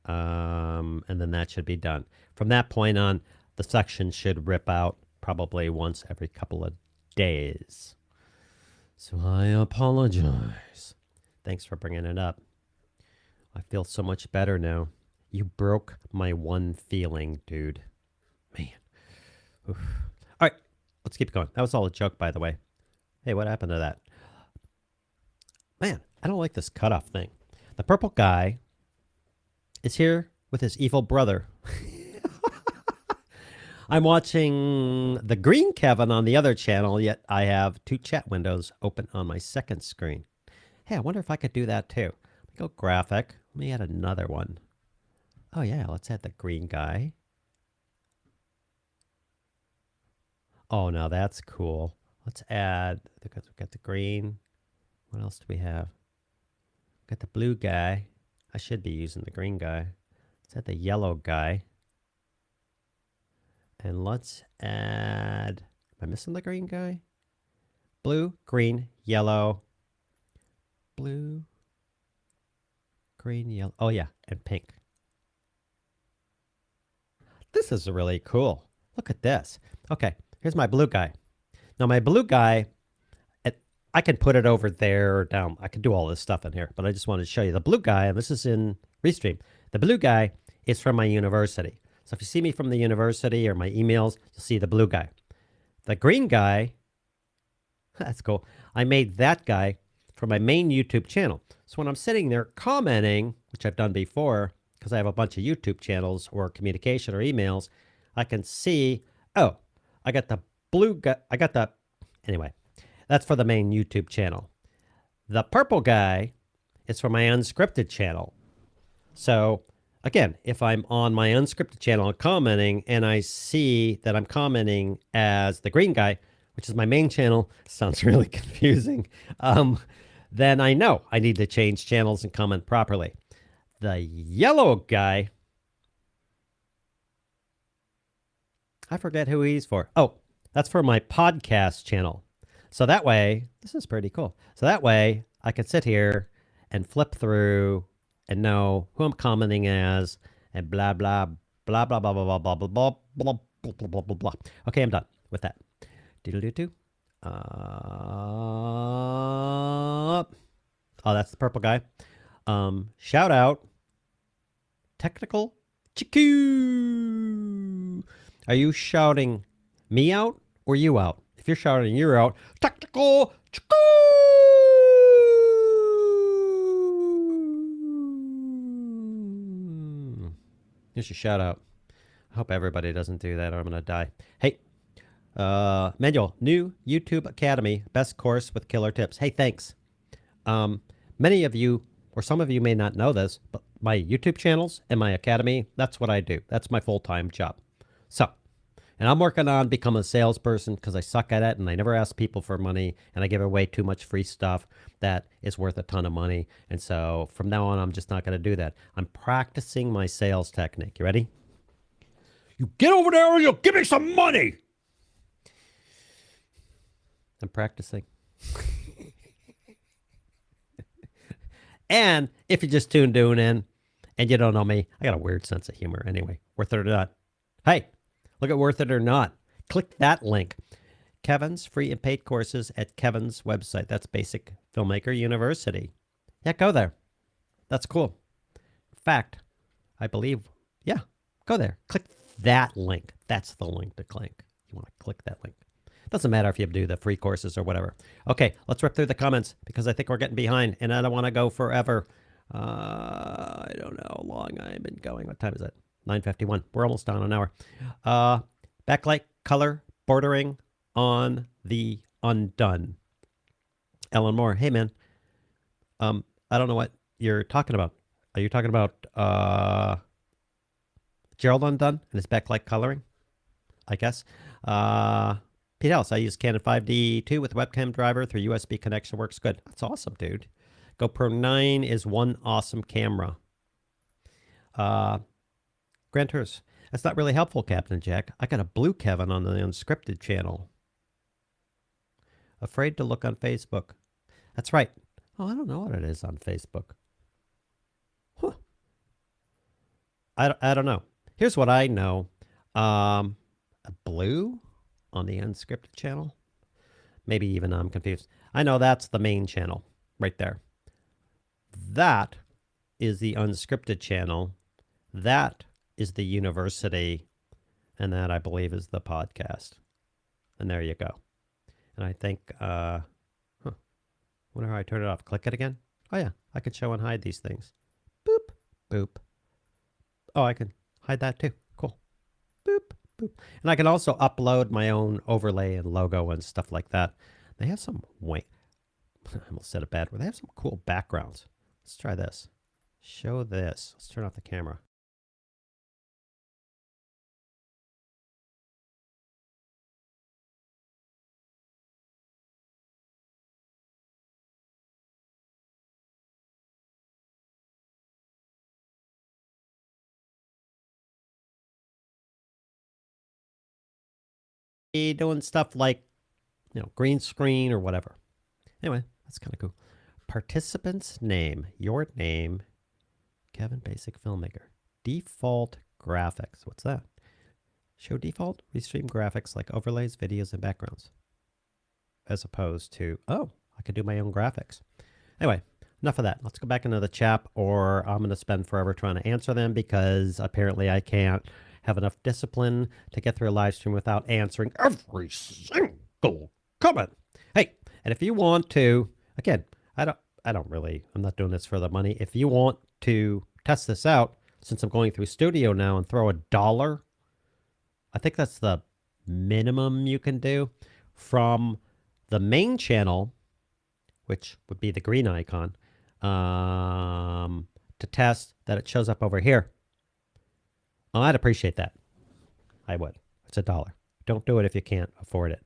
And then that should be done. From that point on, the section should rip out probably once every couple of days. So I apologize. Thanks for bringing it up. I feel so much better now. You broke my one feeling, dude. Man. Oof. All right, let's keep going. That was all a joke, by the way. Hey, what happened to that? Man, I don't like this cutoff thing. The purple guy is here with his evil brother. I'm watching the green Kevin on the other channel, yet I have 2 chat windows open on my second screen. Hey, I wonder if I could do that too. Let me go graphic. Let me add another one. Oh yeah, let's add the green guy. Oh, now that's cool. Let's add, because we've got the green. What else do we have? Got the blue guy. I should be using the green guy. Let's add the yellow guy. And let's add, am I missing the green guy? Blue, green, yellow. Blue, green, yellow. Oh yeah, and pink. This is really cool. Look at this. Okay, here's my blue guy. Now my blue guy, I can put it over there or down. I can do all this stuff in here, but I just wanted to show you the blue guy, and this is in Restream. The blue guy is from my university. So if you see me from the university or my emails, you'll see the blue guy. The green guy, that's cool. I made that guy for my main YouTube channel. So when I'm sitting there commenting, which I've done before, because I have a bunch of YouTube channels or communication or emails, I can see, oh, I got the blue guy, anyway. That's for the main YouTube channel. The purple guy is for my Unscripted channel. So again, if I'm on my unscripted channel commenting and I see that I'm commenting as the green guy, which is my main channel, sounds really confusing, then I know I need to change channels and comment properly. The yellow guy, I forget who he's for. Oh, that's for my podcast channel. So that way, this is pretty cool. So that way I can sit here and flip through and know who I'm commenting as and blah, blah, blah, blah, blah, blah, blah, blah, blah, blah, blah, blah, blah, blah, blah. Okay, I'm done with that. Doodle-doo-doo. Oh, that's the purple guy. Shout out. Technical Chiku. Are you shouting me out or you out? If you're shouting you out, technical Chiku. Here's your shout out. I hope everybody doesn't do that or I'm going to die. Hey, Manuel, new YouTube Academy, best course with killer tips. Hey, thanks. Many of you, or some of you may not know this, but my YouTube channels and my academy, that's what I do. That's my full-time job. So, and I'm working on becoming a salesperson because I suck at it and I never ask people for money and I give away too much free stuff that is worth a ton of money. And so from now on, I'm just not going to do that. I'm practicing my sales technique. You ready? You get over there and you'll give me some money. I'm practicing. And if you just tuned in and you don't know me, I got a weird sense of humor anyway. Worth it or not. Hey, look at Worth It or Not. Click that link. Kevin's free and paid courses at Kevin's website. That's Basic Filmmaker University. Yeah, go there. That's cool. In fact, I believe, yeah, go there. Click that link. That's the link to click. You want to click that link. Doesn't matter if you do the free courses or whatever. Okay, let's rip through the comments because I think we're getting behind and I don't want to go forever. I don't know how long I've been going. What time is it? 9:51. We're almost on an hour. Backlight color bordering on the undone. Ellen Moore. Hey, man. I don't know what you're talking about. Are you talking about Gerald Undone and his backlight coloring? I guess. Pete Ellis, I use Canon 5D2 with webcam driver through USB connection. Works good. That's awesome, dude. GoPro 9 is one awesome camera. Grant Hurst, that's not really helpful, Captain Jack. I got a blue Kevin on the Unscripted channel. Afraid to look on Facebook. That's right. Oh, I don't know what it is on Facebook. Huh. I don't know. Here's what I know. A blue on the Unscripted channel? Maybe even I'm confused. I know that's the main channel right there. That is the Unscripted channel. That is the university. And that, I believe, is the podcast. And there you go. And I think, wonder how I turn it off. Click it again. Oh, yeah. I can show and hide these things. Boop, boop. Oh, I can hide that too. Cool. Boop, boop. And I can also upload my own overlay and logo and stuff like that. They have some, wait, I almost said a bad word. They have some cool backgrounds. Let's try this. Show this. Let's turn off the camera. Doing stuff like, green screen or whatever. Anyway, that's kind of cool. Participant's name, your name, Kevin Basic Filmmaker. Default graphics. What's that? Show default Restream graphics like overlays, videos, and backgrounds. As opposed to, oh, I could do my own graphics. Anyway, enough of that. Let's go back into the chat or I'm going to spend forever trying to answer them because apparently I can't have enough discipline to get through a live stream without answering every single comment. Hey, and if you want to, again, I'm not doing this for the money. If you want to test this out, since I'm going through Studio now and throw $1, I think that's the minimum you can do from the main channel, which would be the green icon, to test that it shows up over here. Oh, I'd appreciate that. I would. It's $1. Don't do it if you can't afford it.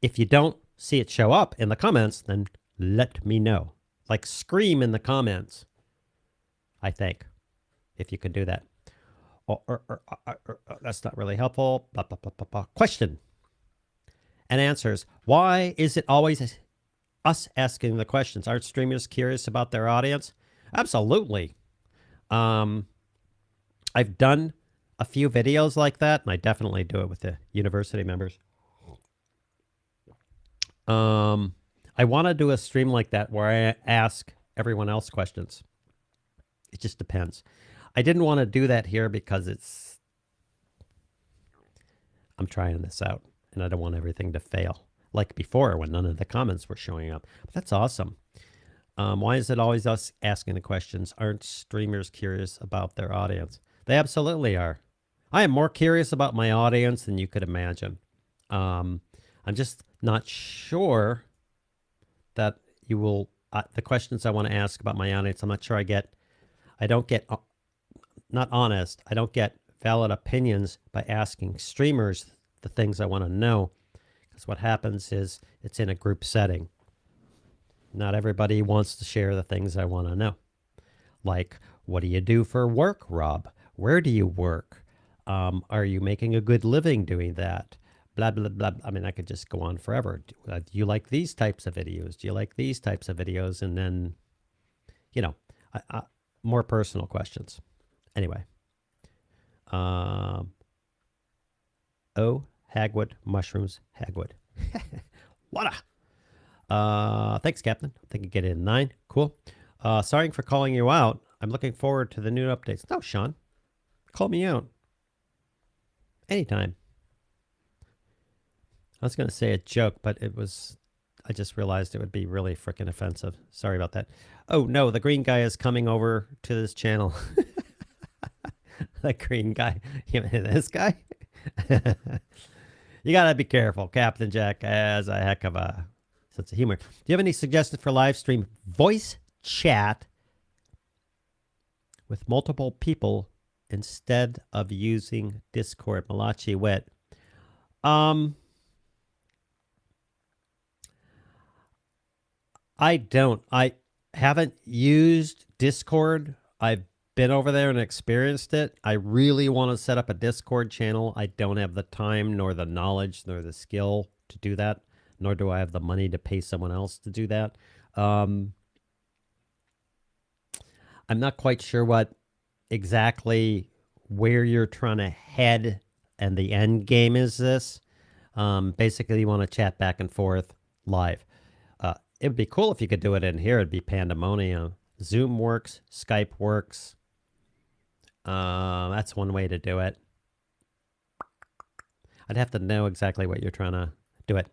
If you don't see it show up in the comments, then let me know. Like scream in the comments, I think, if you can do that. That's not really helpful. Question and answers. Why is it always us asking the questions? Aren't streamers curious about their audience? Absolutely. I've done a few videos like that, and I definitely do it with the university members. I want to do a stream like that where I ask everyone else questions. It just depends. I didn't want to do that here because I'm trying this out, and I don't want everything to fail. Like before when none of the comments were showing up. But that's awesome. Why is it always us asking the questions? Aren't streamers curious about their audience? They absolutely are. I am more curious about my audience than you could imagine. I'm just not sure that you will, the questions I want to ask about my audience, I'm not sure I don't get, not honest, I don't get valid opinions by asking streamers the things I want to know. Because what happens is it's in a group setting. Not everybody wants to share the things I want to know. Like, what do you do for work, Rob? Where do you work? Are you making a good living doing that? Blah, blah, blah. I mean, I could just go on forever. Do you like these types of videos? Do you like these types of videos? And then, you know, more personal questions. Anyway. Oh, Hagwood, mushrooms, Hagwood. What thanks, Captain. I think you get it in 9. Cool. Sorry for calling you out. I'm looking forward to the new updates. No, Sean. Call me out. Anytime. I was going to say a joke, but I just realized it would be really freaking offensive. Sorry about that. Oh, no, the green guy is coming over to this channel. The green guy. This guy? You got to be careful. Captain Jack has a heck of a sense of humor. Do you have any suggestions for live stream voice chat with multiple people instead of using Discord? Malachi Wit. I don't. I haven't used Discord. I've been over there and experienced it. I really want to set up a Discord channel. I don't have the time, nor the knowledge, nor the skill to do that, nor do I have the money to pay someone else to do that. I'm not quite sure what exactly where you're trying to head and the end game is this. Basically, you want to chat back and forth live. It would be cool if you could do it in here. It'd be pandemonium. Zoom works. Skype works. That's one way to do it. I'd have to know exactly what you're trying to do it.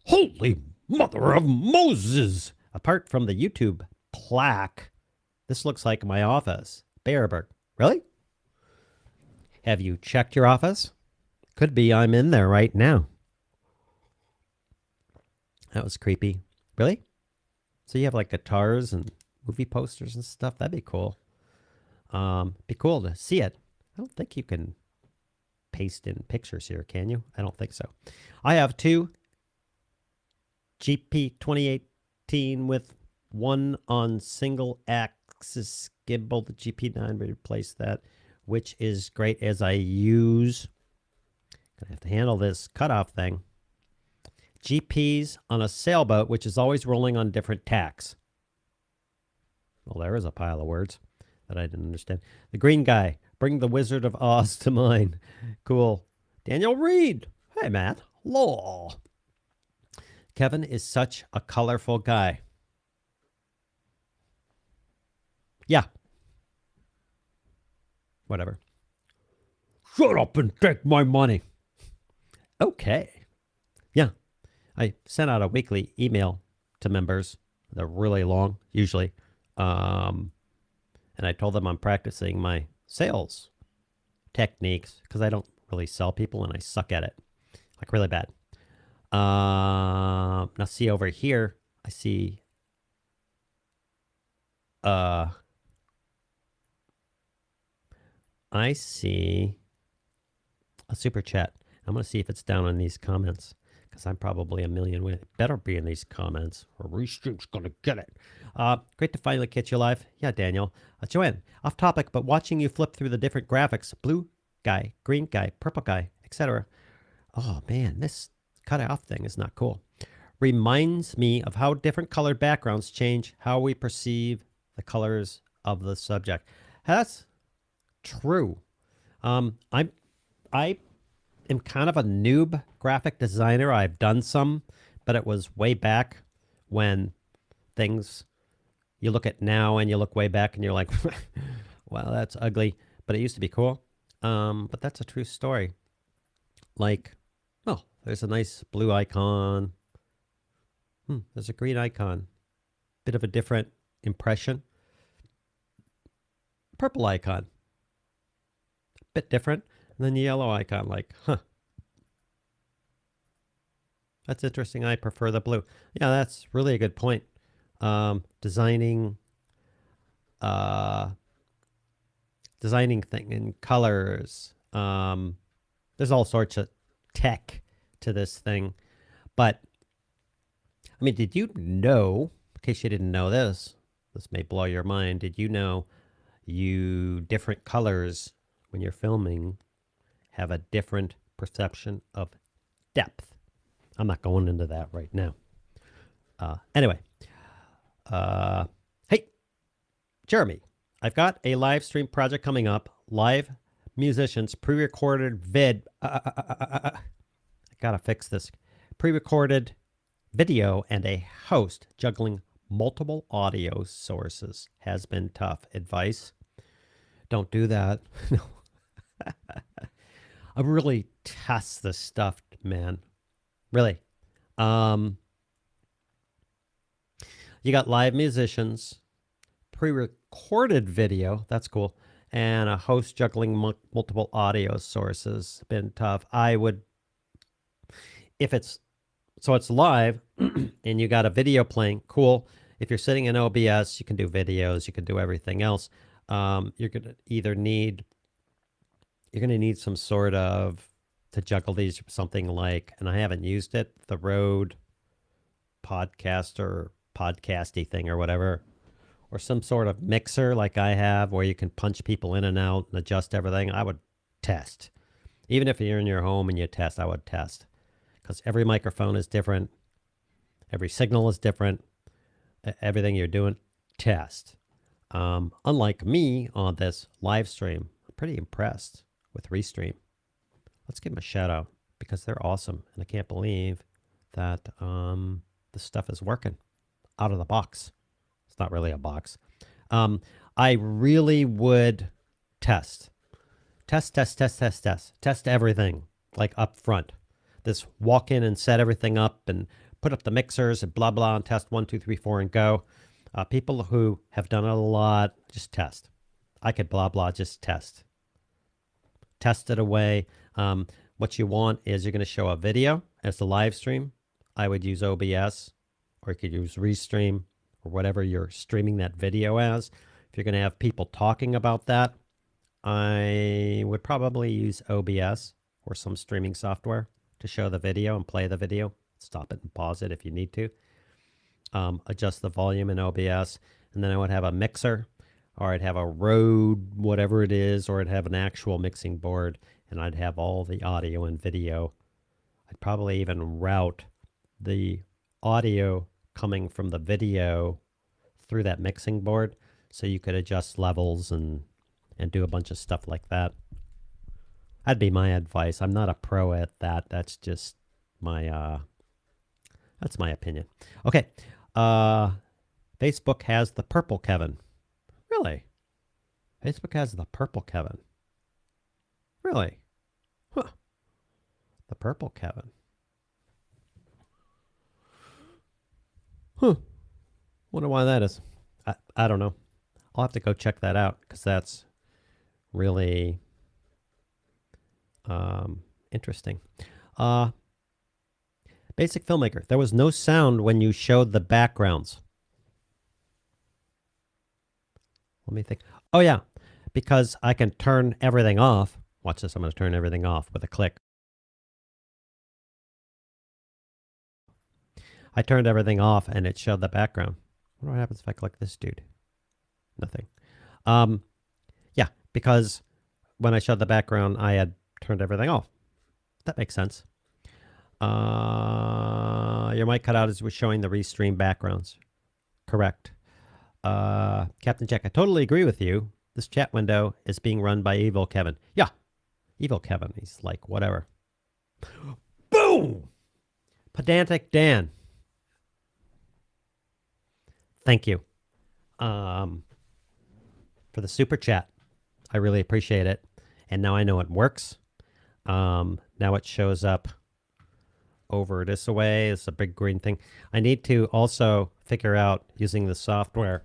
Holy Mother of Moses! Apart from the YouTube plaque, this looks like my office. Bearberg. Really? Have you checked your office? Could be I'm in there right now. That was creepy. Really? So you have like guitars and movie posters and stuff? That'd be cool. Be cool to see it. I don't think you can paste in pictures here, can you? I don't think so. I have 2 GP 2018 with one on single axis gimbal. The GP9 will replace that, which is great as I use. Gonna have to handle this cutoff thing. GPs on a sailboat, which is always rolling on different tacks. Well, there is a pile of words that I didn't understand. The green guy, bring the Wizard of Oz to mind. Cool. Daniel Reed. Hey, Matt. Hello. Kevin is such a colorful guy. Yeah. Whatever. Shut up and take my money. Okay. Yeah. I sent out a weekly email to members. They're really long, usually. And I told them I'm practicing my sales techniques because I don't really sell people and I suck at it. Like really bad. Now see over here, I see I see a super chat. I'm going to see if it's down in these comments because I'm probably a million with it. Better be in these comments or Restream's going to get it. Great to finally catch you live. Yeah, Daniel. Joanne, off topic, but watching you flip through the different graphics, blue guy, green guy, purple guy, etc. Oh, man, this cutoff thing is not cool. Reminds me of how different colored backgrounds change how we perceive the colors of the subject. That's true. I am kind of a noob graphic designer. I've done some, but it was way back when things you look at now and you look way back and you're like, wow, that's ugly. But it used to be cool. But that's a true story. Like, oh, there's a nice blue icon. There's a green icon. Bit of a different impression. Purple icon. Bit different. And then the yellow icon, like, huh. That's interesting. I prefer the blue. Yeah, that's really a good point. Designing thing in colors. There's all sorts of tech to this thing. But, I mean, did you know, in case you didn't know this may blow your mind, did you know different colors when you're filming have a different perception of depth? I'm not going into that right now. Anyway, hey, Jeremy, I've got a live stream project coming up. Live musicians, pre-recorded vid. I gotta fix this. Pre-recorded video and a host juggling multiple audio sources has been tough. Advice? Don't do that. No. I really test this stuff, man. Really. You got live musicians, pre-recorded video. That's cool. And a host juggling multiple audio sources. Been tough. I would, if it's, so it's live and you got a video playing, cool. If you're sitting in OBS, you can do videos, you can do everything else. You're going to either need, you're going to need some sort of, to juggle these, something like, and I haven't used it, the Rode podcaster, podcasty thing or whatever, or some sort of mixer like I have where you can punch people in and out and adjust everything. I would test. Even if you're in your home and you test, I would test. Because every microphone is different. Every signal is different. Everything you're doing, test. Unlike me on this live stream, I'm pretty impressed with Restream. Let's give them a shout out because they're awesome. And I can't believe that this stuff is working out of the box. It's not really a box. I really would test everything like up front. This walk in and set everything up and put up the mixers and blah, blah, and test 1, 2, 3, 4 and go. People who have done it a lot, just test. I could blah, blah, just test. Test it away. What you want is you're going to show a video as the live stream. I would use OBS, or you could use Restream, or whatever you're streaming that video as. If you're going to have people talking about that, I would probably use OBS or some streaming software to show the video and play the video. Stop it and pause it if you need to. Adjust the volume in OBS, and then I would have a mixer, or I'd have a Rode, whatever it is, or I'd have an actual mixing board, and I'd have all the audio and video. I'd probably even route the audio coming from the video through that mixing board, so you could adjust levels and do a bunch of stuff like that. That'd be my advice. I'm not a pro at that. That's just my that's my opinion. Okay. Facebook has the purple Kevin. Really? Facebook has the purple Kevin. Really? Huh. The purple Kevin. Huh. Wonder why that is. I don't know. I'll have to go check that out because that's really interesting. Basic Filmmaker. There was no sound when you showed the backgrounds. Let me think. Oh, yeah. because I can turn everything off. Watch this. I'm going to turn everything off with a click. I turned everything off and it showed the background. What happens if I click this dude? Nothing. Yeah, because when I showed the background, I had turned everything off. That makes sense. Your mic cut out as we're showing the Restream backgrounds. Correct. Captain Jack, I totally agree with you. This chat window is being run by Evil Kevin. Yeah, Evil Kevin. He's like, whatever. Boom! Pedantic Dan. Thank you for the super chat. I really appreciate it. And now I know it works. Now it shows up over this way. It's a big green thing. I need to also figure out using the software.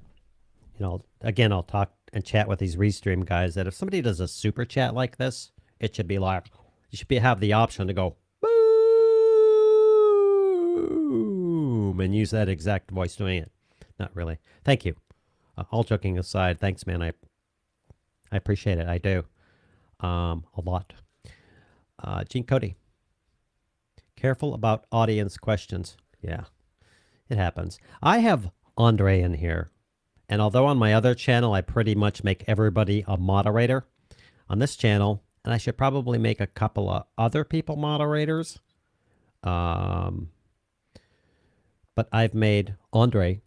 You know, again, I'll talk and chat with these Restream guys that if somebody does a super chat like this, it should be like, you should have the option to go boom and use that exact voice doing it. Not really. Thank you. All joking aside, thanks, man. I appreciate it. I do. A lot. Gene Cody. Careful about audience questions. Yeah, it happens. I have Andre in here. And although on my other channel, I pretty much make everybody a moderator, on this channel, and I should probably make a couple of other people moderators. But I've made Andre,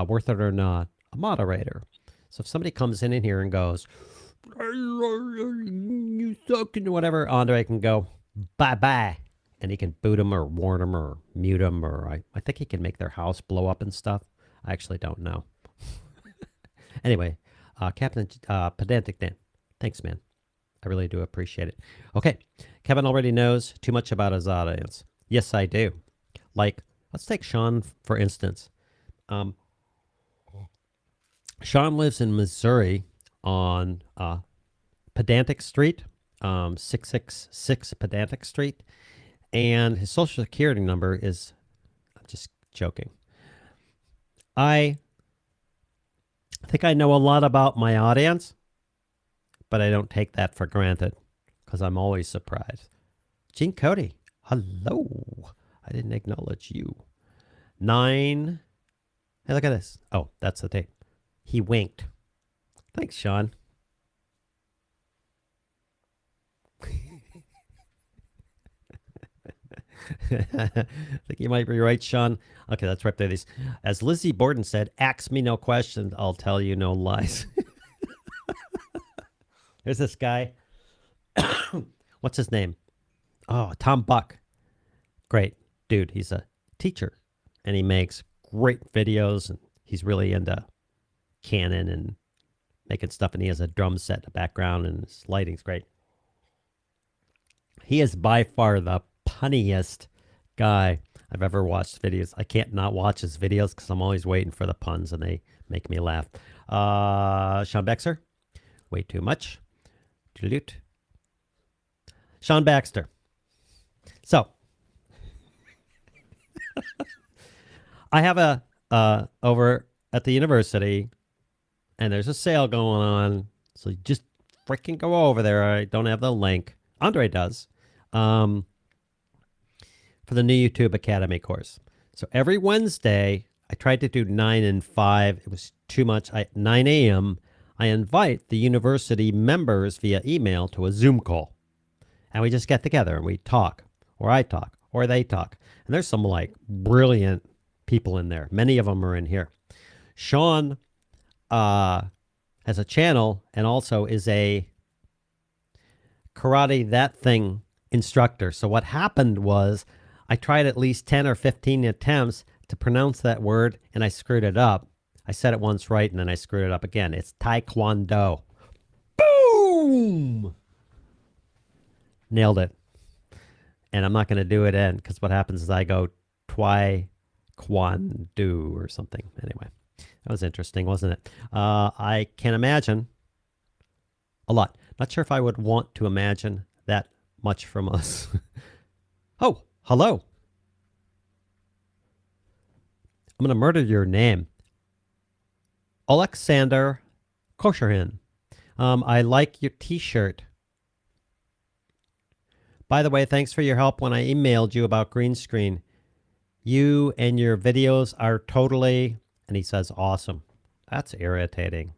worth it or not, a moderator. So if somebody comes in here and goes, you suck, and whatever, Andre can go, bye-bye. And he can boot them or warn them or mute them, or I think he can make their house blow up and stuff. I actually don't know. Anyway, Captain Pedantic Dan, thanks, man. I really do appreciate it. Okay, Kevin already knows too much about his audience. Yes, I do. Like, let's take Sean, for instance. Sean lives in Missouri on Pedantic Street, 666 Pedantic Street. And his social security number is, I'm just joking. I think I know a lot about my audience, but I don't take that for granted because I'm always surprised. Gene Cody, hello. I didn't acknowledge you. 9. Hey, look at this. Oh, that's the tape. He winked. Thanks, Sean. I think you might be right, Sean. Okay, let's rip through these. As Lizzie Borden said, ask me no questions, I'll tell you no lies. There's this guy. What's his name? Oh, Tom Buck. Great dude. He's a teacher, and he makes great videos, and he's really into Canon and making stuff, and he has a drum set in the background, and his lighting's great. He is by far the punniest guy I've ever watched videos. I can't not watch his videos because I'm always waiting for the puns and they make me laugh. Sean Baxter, way too much. Dilute. Sean Baxter. So I have a over at the university, and there's a sale going on. So you just freaking go over there. I don't have the link. Andre does. For the new YouTube Academy course. So every Wednesday, I tried to do 9 and 5. It was too much. 9 a.m., I invite the university members via email to a Zoom call. And we just get together and we talk, or I talk, or they talk. And there's some like brilliant people in there. Many of them are in here. Sean has a channel and also is a karate that thing instructor. So what happened was I tried at least 10 or 15 attempts to pronounce that word, and I screwed it up. I said it once right, and then I screwed it up again. It's Taekwondo. Boom! Nailed it. And I'm not going to do it in, because what happens is I go Taekwondo or something. Anyway, that was interesting, wasn't it? I can imagine a lot. Not sure if I would want to imagine that much from us. Oh, hello. I'm going to murder your name. Alexander Kosherhin. I like your t-shirt. By the way, thanks for your help when I emailed you about green screen. You and your videos are totally, and he says, awesome. That's irritating.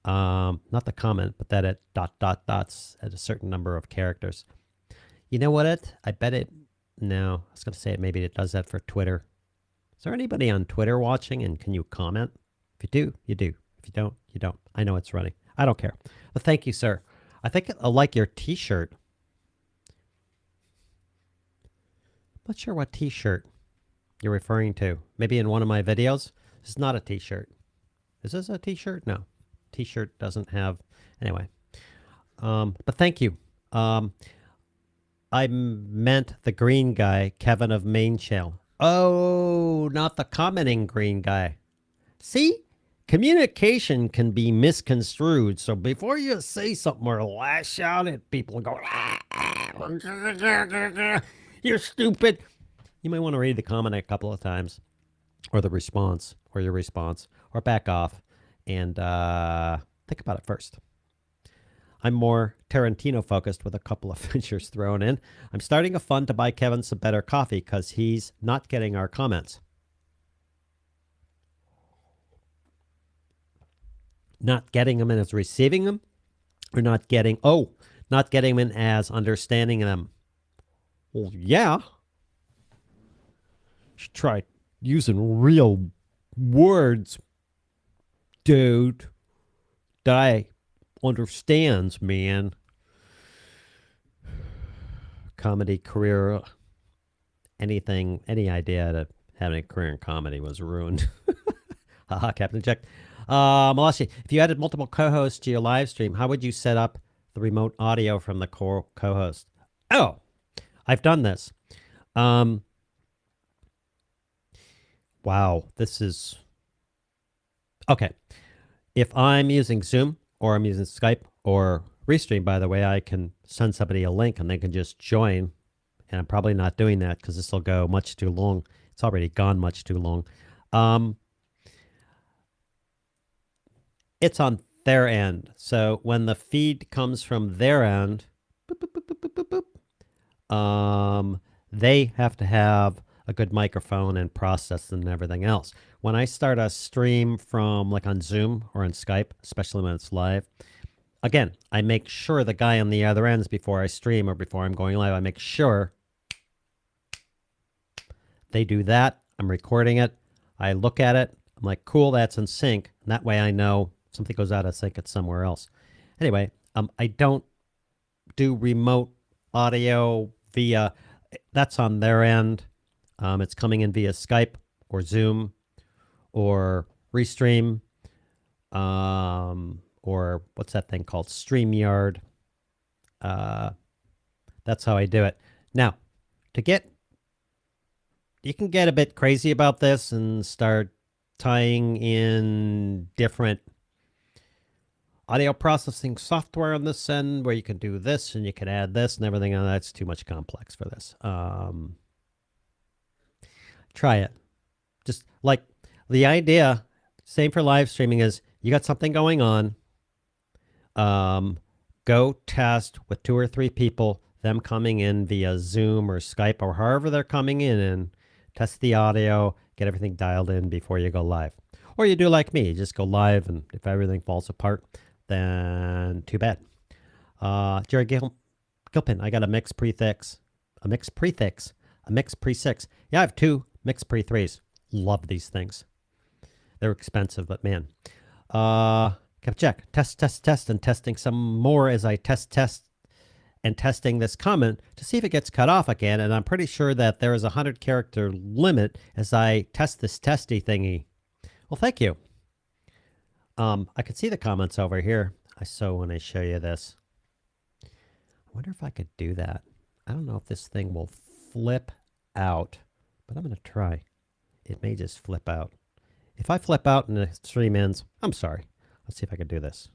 Not the comment, but that it dots at a certain number of characters. You know what? I bet it, no, I was going to say it, maybe it does that for Twitter. Is there anybody on Twitter watching, and can you comment? If you do, you do. If you don't, you don't. I know it's running. I don't care. But thank you, sir. I think I like your t-shirt. I'm not sure what t-shirt you're referring to. Maybe in one of my videos? This is not a t-shirt. Is this a t-shirt? No. T-shirt doesn't have... Anyway. But thank you. I meant the green guy, Kevin of Main Channel. Oh, not the commenting green guy. See? Communication can be misconstrued. So before you say something or lash out at people and go, you're stupid, you might want to read the comment a couple of times, or the response, or your response, or back off and think about it first. I'm more Tarantino focused with a couple of features thrown in. I'm starting a fund to buy Kevin some better coffee because he's not getting our comments. Not getting them as receiving them, or not getting them in as understanding them. Well, yeah. You should try using real words, dude, that I understands, man. Comedy career, anything, any idea to having a career in comedy was ruined. Haha, Captain Check. Melissa, if you added multiple co-hosts to your live stream, how would you set up the remote audio from the co-host? Oh, I've done this. Wow, this is... Okay. If I'm using Zoom or I'm using Skype or Restream, by the way, I can send somebody a link and they can just join. And I'm probably not doing that because this will go much too long. It's already gone much too long. It's on their end. So when the feed comes from their end, boop, boop, boop, boop, boop, boop, they have to have a good microphone and process and everything else. When I start a stream from like on Zoom or on Skype, especially when it's live, again, I make sure the guy on the other ends before I stream or before I'm going live, I make sure they do that. I'm recording it. I look at it. I'm like, cool, that's in sync. And that way I know something goes out of sync, it's somewhere else. Anyway, I don't do remote audio via, that's on their end. It's coming in via Skype or Zoom or Restream or what's that thing called? StreamYard. That's how I do it. Now, you can get a bit crazy about this and start tying in different audio processing software on this end where you can do this and you can add this and everything. That's too much complex for this. Try it. Just like the idea, same for live streaming, is you got something going on. Go test with 2 or 3 people, them coming in via Zoom or Skype or however they're coming in, and test the audio, get everything dialed in before you go live. Or you do like me, you just go live, and if everything falls apart, then too bad. Jerry Gilpin, I got a mixed prefix. Yeah, I have 2 mixed pre-3s. Love these things. They're expensive, but man. Check. Test, and testing some more as I test, and testing this comment to see if it gets cut off again. And I'm pretty sure that there is a 100-character limit as I test this testy thingy. Well, thank you. I can see the comments over here. So when I show you this, I wonder if I could do that. I don't know if this thing will flip out, but I'm going to try. It may just flip out. If I flip out and the stream ends, I'm sorry. Let's see if I can do this.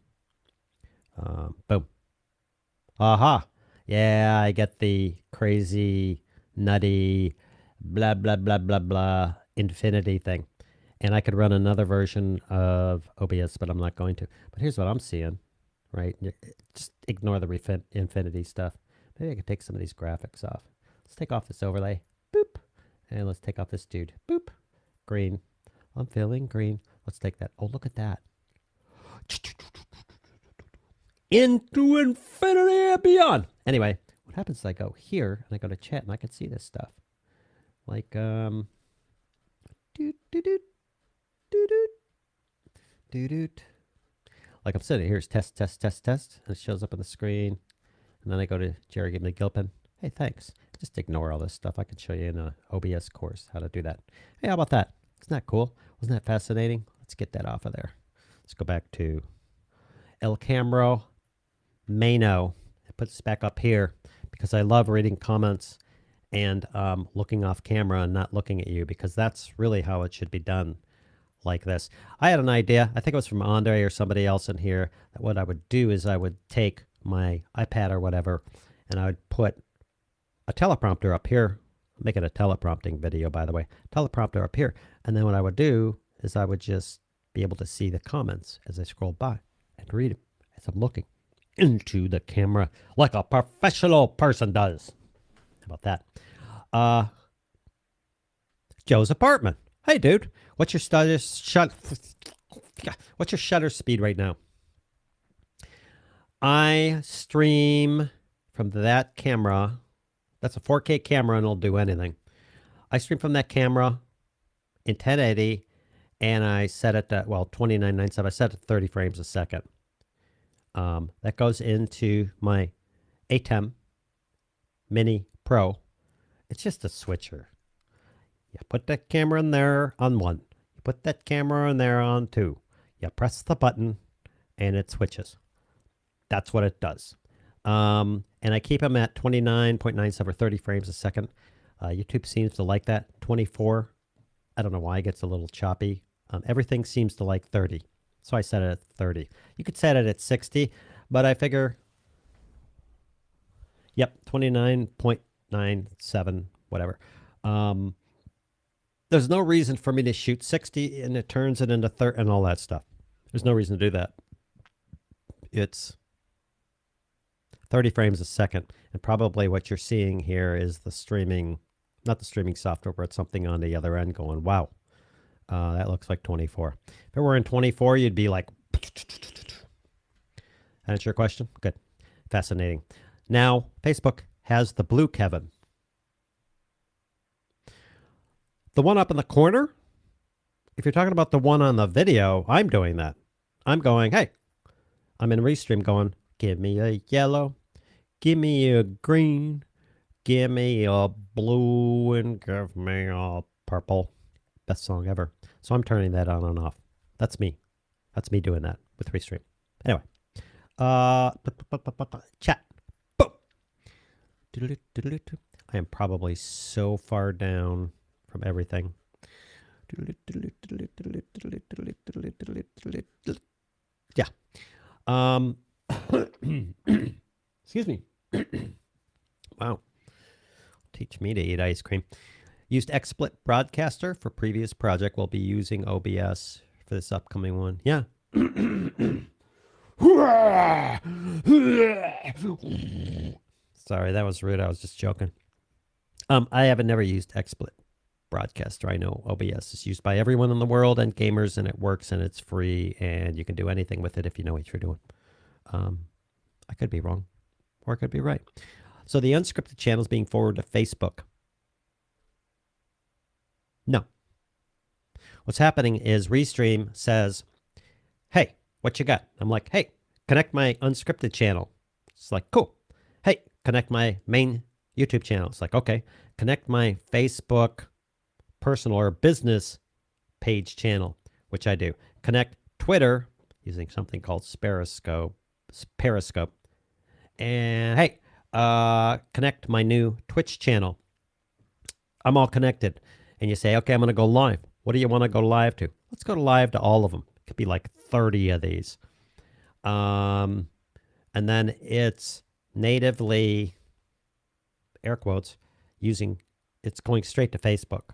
Boom. Aha. Yeah, I get the crazy, nutty, blah, blah, blah, blah, blah, infinity thing. And I could run another version of OBS, but I'm not going to. But here's what I'm seeing right? Just ignore the infinity stuff. Maybe I could take some of these graphics off. Let's take off this overlay. Boop. And let's take off this dude. Boop. Green. I'm feeling green. Let's take that. Oh, look at that. Into infinity and beyond. Anyway, what happens is I go here and I go to chat and I can see this stuff. Like, doot, doot, doot, doot, doot, doot. Like I'm sitting here, it's test, test, test, test. And it shows up on the screen. And then I go to Jerry, give me Gilpin. Hey, thanks. Just ignore all this stuff. I can show you in an OBS course how to do that. Hey, how about that? Isn't that cool? Wasn't that fascinating? Let's get that off of there. Let's go back to El Camero Mano. Put this back up here because I love reading comments and looking off camera and not looking at you, because that's really how it should be done, like this. I had an idea. I think it was from Andre or somebody else in here, that what I would do is I would take my iPad or whatever and I would put a teleprompter up here. Make it a teleprompting video, by the way. Teleprompter up here. And then what I would do is I would just be able to see the comments as I scroll by and read them as I'm looking into the camera like a professional person does. How about that? Joe's apartment. Hey, dude. What's your shutter speed right now? I stream from that camera. That's a 4K camera and it'll do anything. I stream from that camera in 1080 and I set it at, well, 2997. I set it at 30 frames a second. That goes into my ATEM Mini Pro. It's just a switcher. You put that camera in there on 1. You put that camera in there on 2. You press the button and it switches. That's what it does. And I keep them at 29.97 or 30 frames a second. YouTube seems to like that. 24. I don't know why it gets a little choppy. Everything seems to like 30. So I set it at 30. You could set it at 60, but I figure, yep, 29.97, whatever. There's no reason for me to shoot 60 and it turns it into 30 and all that stuff. There's no reason to do that. It's 30 frames a second. And probably what you're seeing here is the streaming, not the streaming software, but something on the other end going, wow, that looks like 24. If it were in 24, you'd be like, that's your question? Good. Fascinating. Now, Facebook has the blue Kevin. The one up in the corner, if you're talking about the one on the video, I'm doing that. I'm going, hey, I'm in Restream going, give me a yellow, give me a green, give me a blue, and give me a purple. Best song ever. So I'm turning that on and off. That's me. That's me doing that with Restream. Anyway, chat. Boom. I am probably so far down from everything. Yeah. Excuse me. Wow. Teach me to eat ice cream. Used XSplit Broadcaster for previous project. We'll be using OBS for this upcoming one. Yeah. Sorry, that was rude. I was just joking. I haven't never used XSplit Broadcaster. I know OBS is used by everyone in the world and gamers, and it works and it's free and you can do anything with it if you know what you're doing. I could be wrong or I could be right. So the unscripted channel is being forwarded to Facebook. No. What's happening is Restream says, hey, what you got? I'm like, hey, connect my unscripted channel. It's like, cool. Hey, connect my main YouTube channel. It's like, okay. Connect my Facebook personal or business page channel, which I do. Connect Twitter using something called Periscope. And hey, connect my new Twitch channel. I'm all connected. And you say, okay, I'm going to go live. What do you want to go live to? Let's go live to all of them. It could be like 30 of these. And then it's natively, air quotes, it's going straight to Facebook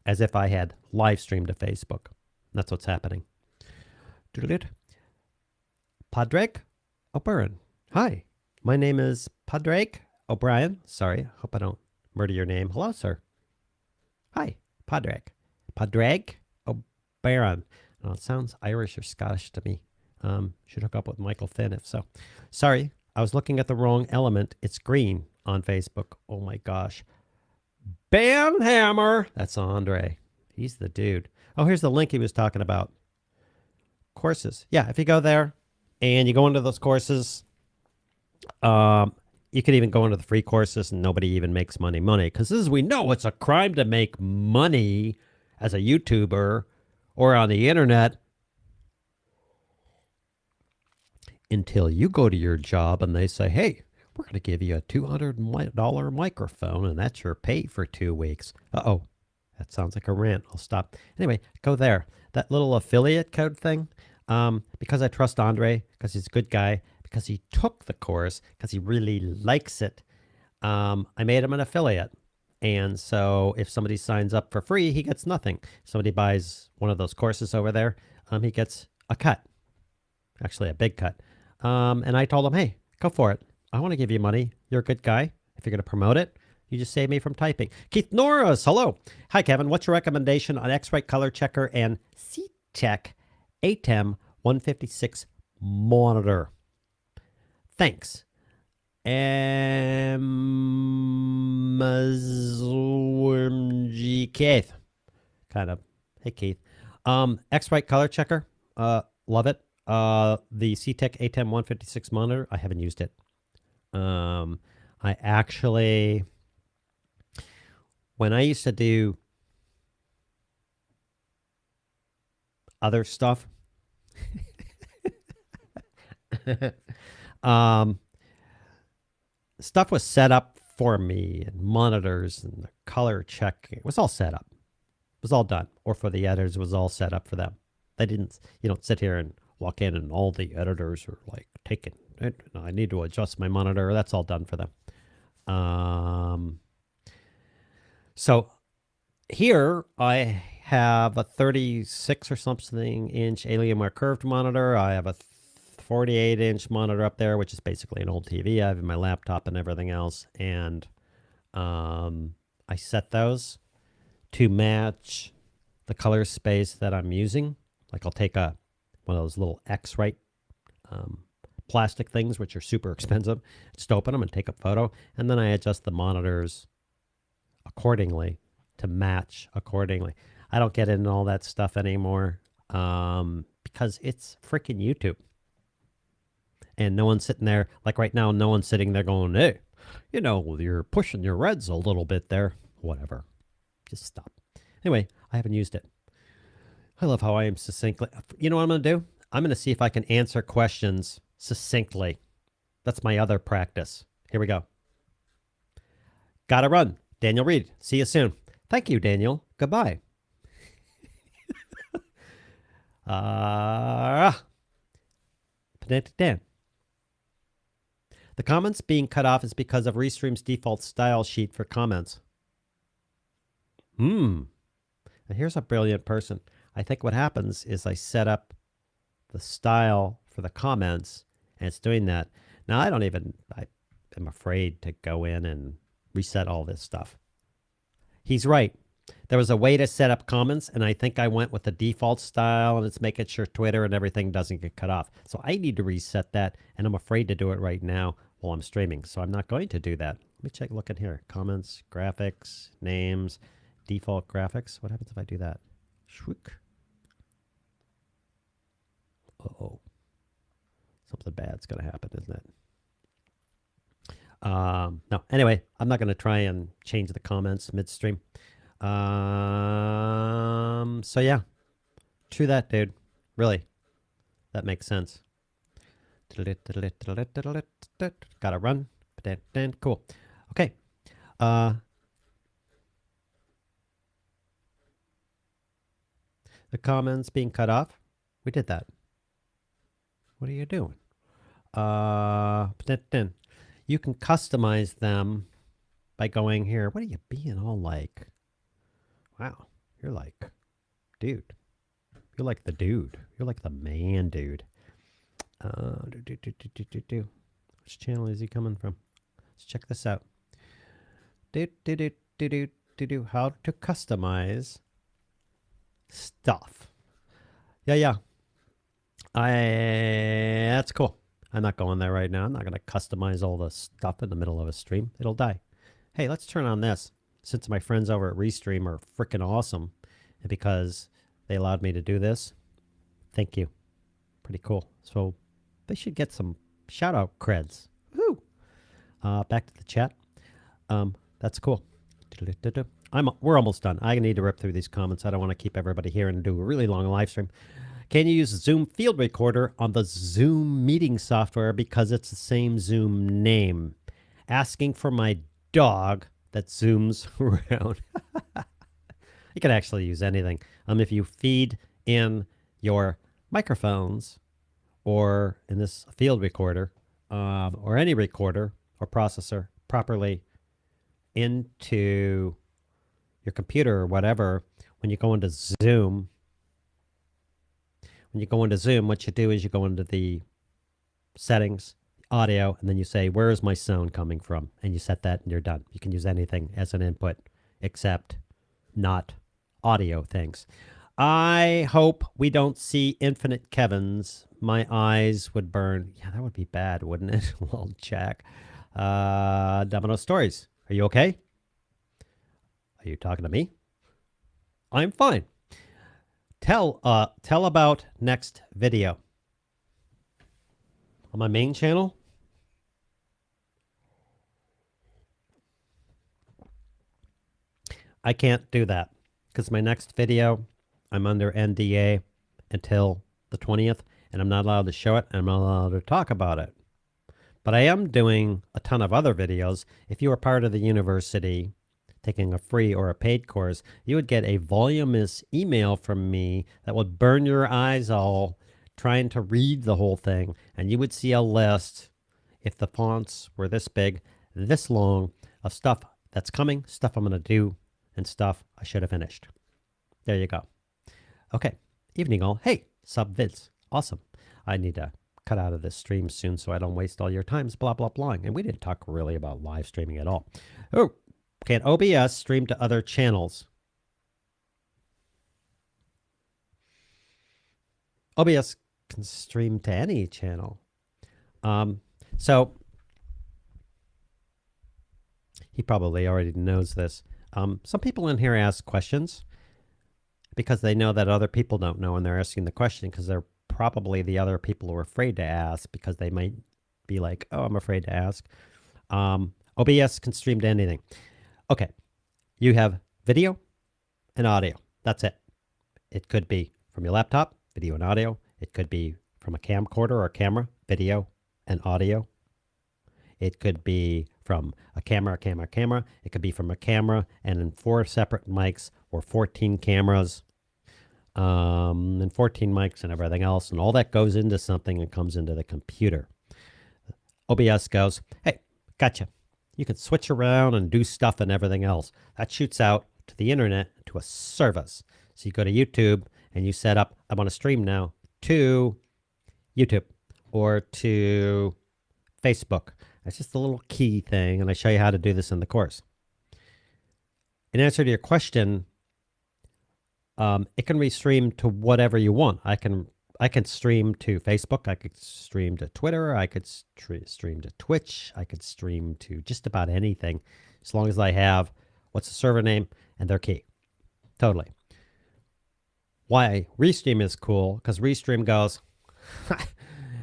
as if I had live streamed to Facebook. That's what's happening. Padraig? O'Brien. Hi, my name is Padraig O'Brien. Sorry, hope I don't murder your name. Hello, sir. Hi, Padraig. Padraig O'Brien. Oh, it sounds Irish or Scottish to me. Should hook up with Michael Finn if so. Sorry, I was looking at the wrong element. It's green on Facebook. Oh my gosh. Bam Hammer. That's Andre. He's the dude. Oh, here's the link he was talking about. Courses. Yeah, if you go there and you go into those courses, you could even go into the free courses and nobody even makes money. Because as we know, it's a crime to make money as a YouTuber or on the internet until you go to your job and they say, hey, we're going to give you a $200 microphone and that's your pay for 2 weeks. Uh-oh, that sounds like a rant. I'll stop. Anyway, go there. That little affiliate code thing, because I trust Andre, because he's a good guy, because he took the course, because he really likes it, I made him an affiliate. And so if somebody signs up for free, he gets nothing. If somebody buys one of those courses over there, he gets a cut. Actually, a big cut. And I told him, hey, go for it. I want to give you money. You're a good guy. If you're going to promote it, you just save me from typing. Keith Norris, hello. Hi, Kevin. What's your recommendation on X-Rite Color Checker and C-Tech ATEM 156 monitor? Thanks. Keith. Kind of. Hey, Keith. X-Rite Color Checker. Love it. The C-Tech ATEM 156 monitor. I haven't used it. I actually, when I used to do other stuff, stuff was set up for me, and monitors and the color check. It was all set up. It was all done. Or for the editors, it was all set up for them. They didn't, you don't sit here and walk in and all the editors are like taking it. No, I need to adjust my monitor. That's all done for them. So here I have a 36 or something inch Alienware curved monitor. I have a 48-inch monitor up there, which is basically an old TV. I have my laptop and everything else. And I set those to match the color space that I'm using. Like I'll take one of those little X-Rite plastic things, which are super expensive, just open them and take a photo. And then I adjust the monitors accordingly to match accordingly. I don't get into all that stuff anymore because it's freaking YouTube. And no one's sitting there, like right now, no one's sitting there going, hey, you know, you're pushing your reds a little bit there. Whatever. Just stop. Anyway, I haven't used it. I love how I am succinctly. You know what I'm going to do? I'm going to see if I can answer questions succinctly. That's my other practice. Here we go. Gotta run. Daniel Reed. See you soon. Thank you, Daniel. Goodbye. Dan. The comments being cut off is because of Restream's default style sheet for comments. Now here's a brilliant person. I think what happens is I set up the style for the comments, and it's doing that. Now, I am afraid to go in and reset all this stuff. He's right. There was a way to set up comments, and I think I went with the default style, and it's making sure Twitter and everything doesn't get cut off. So I need to reset that, and I'm afraid to do it right now while I'm streaming, so I'm not going to do that. Let me check, look in here. Comments, graphics, names, default graphics. What happens if I do that? Shwook. Uh-oh. Something bad's going to happen, isn't it? No, anyway, I'm not going to try and change the comments midstream. So yeah, true that, dude. Really, that makes sense. Gotta run. Cool. Okay. The comments being cut off. We did that. What are you doing? You can customize them by going here. What are you being all like? Wow, you're like, dude. You're like the dude. You're like the man, dude. Which channel is he coming from? Let's check this out. How to customize stuff. Yeah. That's cool. I'm not going there right now. I'm not going to customize all the stuff in the middle of a stream. It'll die. Hey, let's turn on this. Since my friends over at Restream are freaking awesome, and because they allowed me to do this, thank you. Pretty cool. So they should get some shout out creds. Woo! Back to the chat. That's cool. We're almost done. I need to rip through these comments. I don't want to keep everybody here and do a really long live stream. Can you use Zoom Field Recorder on the Zoom meeting software because it's the same Zoom name? Asking for my dog that zooms around. You can actually use anything. If you feed in your microphones or in this field recorder or any recorder or processor properly into your computer or whatever, when you go into Zoom, what you do is you go into the settings, audio, and then you say, where is my sound coming from? And you set that and you're done. You can use anything as an input except not audio things. I hope we don't see infinite Kevins. My eyes would burn. Yeah, that would be bad, wouldn't it? Well, Jack. Domino Stories. Are you okay? Are you talking to me? I'm fine. Tell about next video. On my main channel? I can't do that because my next video, I'm under NDA until the 20th, and I'm not allowed to show it, and I'm not allowed to talk about it. But I am doing a ton of other videos. If you were part of the university taking a free or a paid course, you would get a voluminous email from me that would burn your eyes all trying to read the whole thing. And you would see a list, if the fonts were this big, this long, of stuff that's coming, stuff I'm going to do, and stuff I should have finished. There you go. Okay. Evening all. Hey, sub vids. Awesome. I need to cut out of this stream soon so I don't waste all your times, blah, blah, blah. And we didn't talk really about live streaming at all. Oh, can OBS stream to other channels? OBS can stream to any channel. So he probably already knows this. Some people in here ask questions because they know that other people don't know, and they're asking the question because they're probably the other people who are afraid to ask because they might be like, oh, I'm afraid to ask. OBS can stream to anything. Okay, you have video and audio. That's it. It could be from your laptop, video and audio. It could be from a camcorder or a camera, video and audio. It could be from a camera. It could be from a camera and in 4 separate mics or 14 cameras and 14 mics and everything else. And all that goes into something and comes into the computer. OBS goes, hey, gotcha. You can switch around and do stuff and everything else. That shoots out to the internet to a service. So you go to YouTube and you set up, I want to stream now to YouTube or to Facebook. That's just a little key thing, and I show you how to do this in the course. In answer to your question, it can restream to whatever you want. I can stream to Facebook. I could stream to Twitter. I could stream to Twitch. I could stream to just about anything, as long as I have what's the server name and their key. Totally. Why Restream is cool, because Restream goes,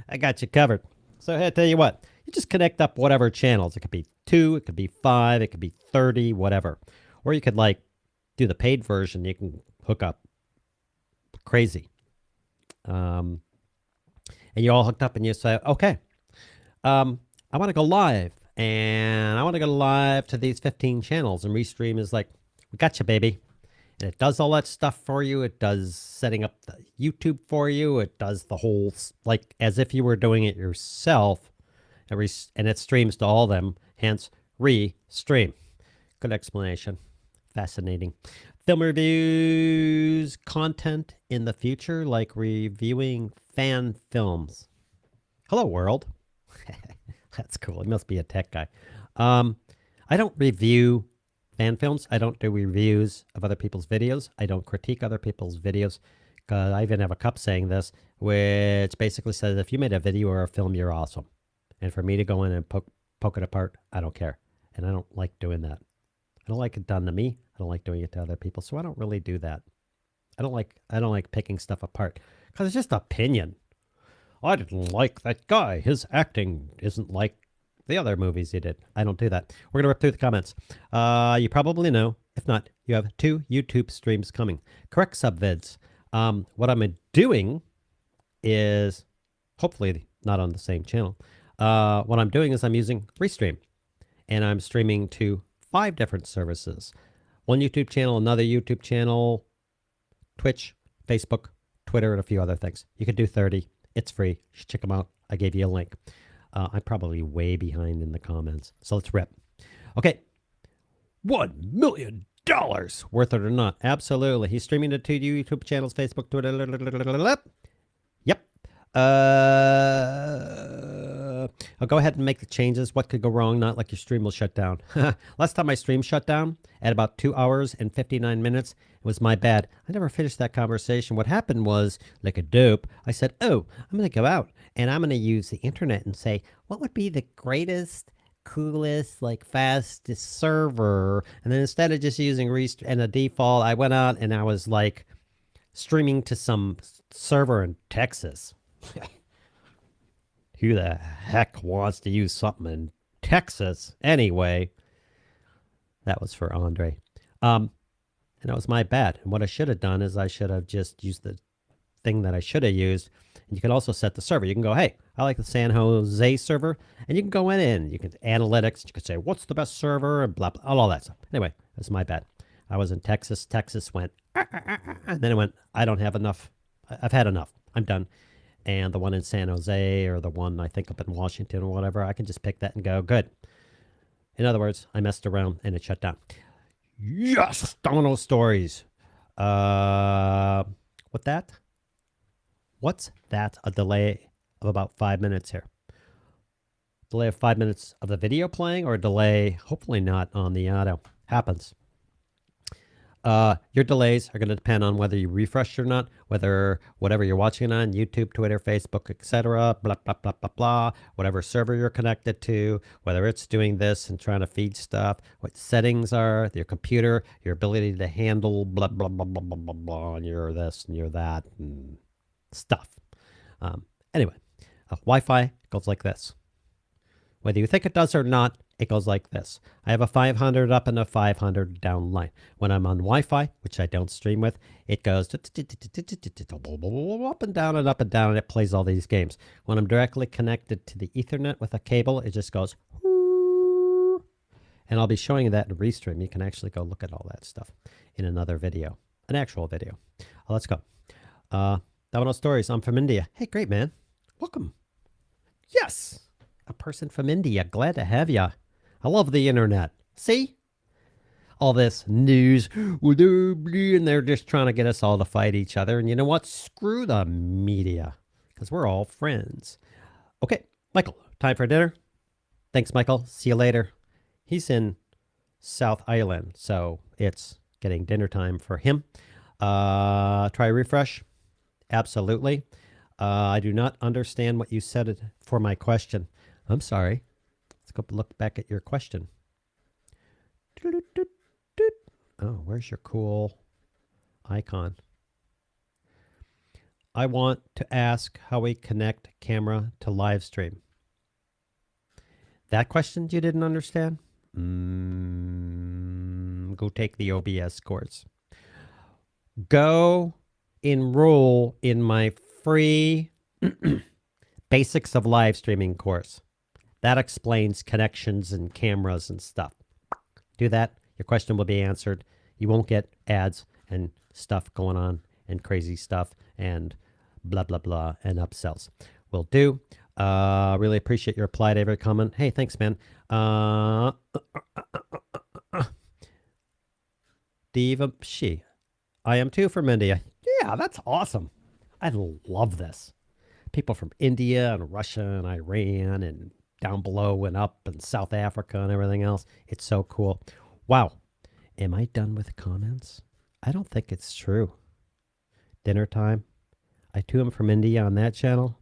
I got you covered. So hey, I tell you what, you just connect up whatever channels. It could be 2, it could be 5, it could be 30, whatever. Or you could like do the paid version. You can hook up crazy. And you all hooked up and you say, okay, I want to go live, and I want to go live to these 15 channels. And Restream is like, we got you, baby. And it does all that stuff for you. It does setting up the YouTube for you. It does the whole, like as if you were doing it yourself. And it streams to all of them, hence Restream. Good explanation. Fascinating. Film reviews, content in the future, like reviewing fan films. Hello, world. That's cool. He must be a tech guy. Um, I don't review fan films. I don't do reviews of other people's videos. I don't critique other people's videos. Cause I even have a cup saying this, which basically says if you made a video or a film, you're awesome. And for me to go in and poke it apart, I don't care. And I don't like doing that. I don't like it done to me. I don't like doing it to other people. So I don't really do that. I don't like picking stuff apart because it's just opinion. I didn't like that guy. His acting isn't like the other movies he did. I don't do that. We're going to rip through the comments. You probably know. If not, you have 2 YouTube streams coming. Correct subvids. What I'm doing is, hopefully not on the same channel, what I'm doing is I'm using Restream. And I'm streaming to 5 different services. One YouTube channel, another YouTube channel, Twitch, Facebook, Twitter, and a few other things. You could do 30. It's free. You should check them out. I gave you a link. I'm probably way behind in the comments. So let's rip. Okay. $1 million. Worth it or not? Absolutely. He's streaming to 2 YouTube channels, Facebook, Twitter. Yep. I'll go ahead and make the changes. What could go wrong? Not like your stream will shut down. Last time my stream shut down at about 2 hours and 59 minutes. It was my bad. I never finished that conversation. What happened was, like a dope, I said, oh, I'm going to go out and I'm going to use the internet and say, what would be the greatest, coolest, like fastest server? And then instead of just using Restream and a default, I went out and I was like streaming to some server in Texas. Who the heck wants to use something in Texas? Anyway, that was for Andre. And that was my bad. And what I should have done is I should have just used the thing that I should have used. And you can also set the server. You can go, hey, I like the San Jose server. And you can go in, you can analytics. You can say, what's the best server? And blah, blah, all that stuff. Anyway, that's my bad. I was in Texas. Texas went, and then it went, I don't have enough. I've had enough. I'm done. And the one in San Jose or the one I think up in Washington or whatever, I can just pick that and go, good. In other words, I messed around and it shut down. Yes, Domino Stories. What's that? What's that? A delay of about 5 minutes here. Delay of 5 minutes of the video playing or a delay, hopefully not on the audio. Happens. Your delays are going to depend on whether you refresh or not, whether whatever you're watching on, YouTube, Twitter, Facebook, etc., blah, blah, blah, blah, blah, whatever server you're connected to, whether it's doing this and trying to feed stuff, what settings are, your computer, your ability to handle blah, blah, blah, blah, blah, blah, blah, and you're this and you're that and stuff. Anyway, Wi-Fi goes like this. Whether you think it does or not, it goes like this. I have a 500 up and a 500 down line. When I'm on Wi-Fi, which I don't stream with, it goes up and down and up and down, and it plays all these games. When I'm directly connected to the Ethernet with a cable, it just goes, and I'll be showing you that in Restream. You can actually go look at all that stuff in another video, an actual video. Let's go. Domino Stories. I'm from India. Hey, great, man. Welcome. Yes. A person from India. Glad to have you. I love the internet. See? All this news. And they're just trying to get us all to fight each other. And you know what? Screw the media. Because we're all friends. Okay, Michael. Time for dinner? Thanks, Michael. See you later. He's in South Island. So it's getting dinner time for him. Try refresh. Absolutely. I do not understand what you said for my question. I'm sorry. Let's go look back at your question. Oh, where's your cool icon? I want to ask how we connect camera to live stream. That question you didn't understand? Go take the OBS course. Go enroll in my free Basics of Live Streaming course. That explains connections and cameras and stuff. Do that. Your question will be answered. You won't get ads and stuff going on and crazy stuff and blah, blah, blah and upsells. Will do. Really appreciate your reply to every comment. Hey, thanks, man. Diva, I am too from India. Yeah, that's awesome. I love this. people from India and Russia and Iran and down below and up and South Africa and everything else. It's so cool. Wow. Am I done with comments? I don't think it's true. Dinner time. I too am from India on that channel.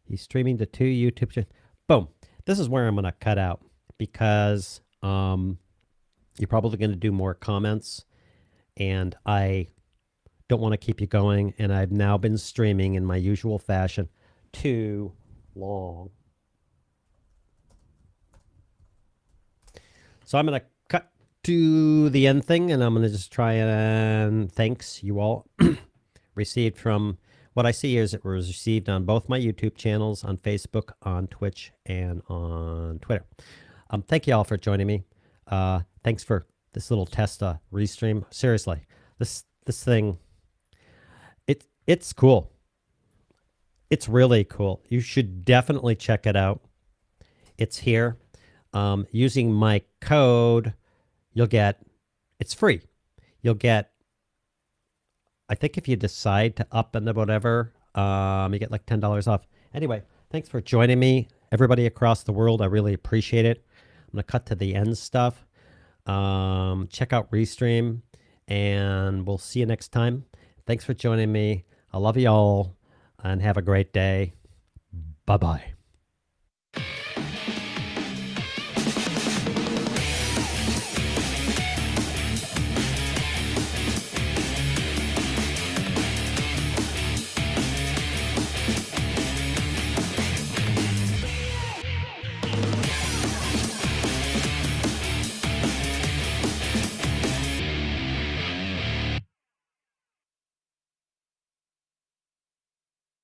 He's streaming to 2 YouTube channels. Boom. This is where I'm going to cut out because you're probably going to do more comments, and I don't want to keep you going, and I've now been streaming in my usual fashion too long. So I'm going to cut to the end thing, and I'm going to just try and thanks you all received from what I see is it was received on both my YouTube channels, on Facebook, on Twitch, and on Twitter. Thank you all for joining me. Thanks for this little test restream. Seriously, this thing, it's cool. It's really cool. You should definitely check it out. It's here. Using my code, you'll get, it's free. You'll get, I think if you decide to up and whatever, you get like $10 off. Anyway, thanks for joining me, everybody across the world. I really appreciate it. I'm going to cut to the end stuff. Check out Restream, and we'll see you next time. Thanks for joining me. I love you all, and have a great day. Bye-bye.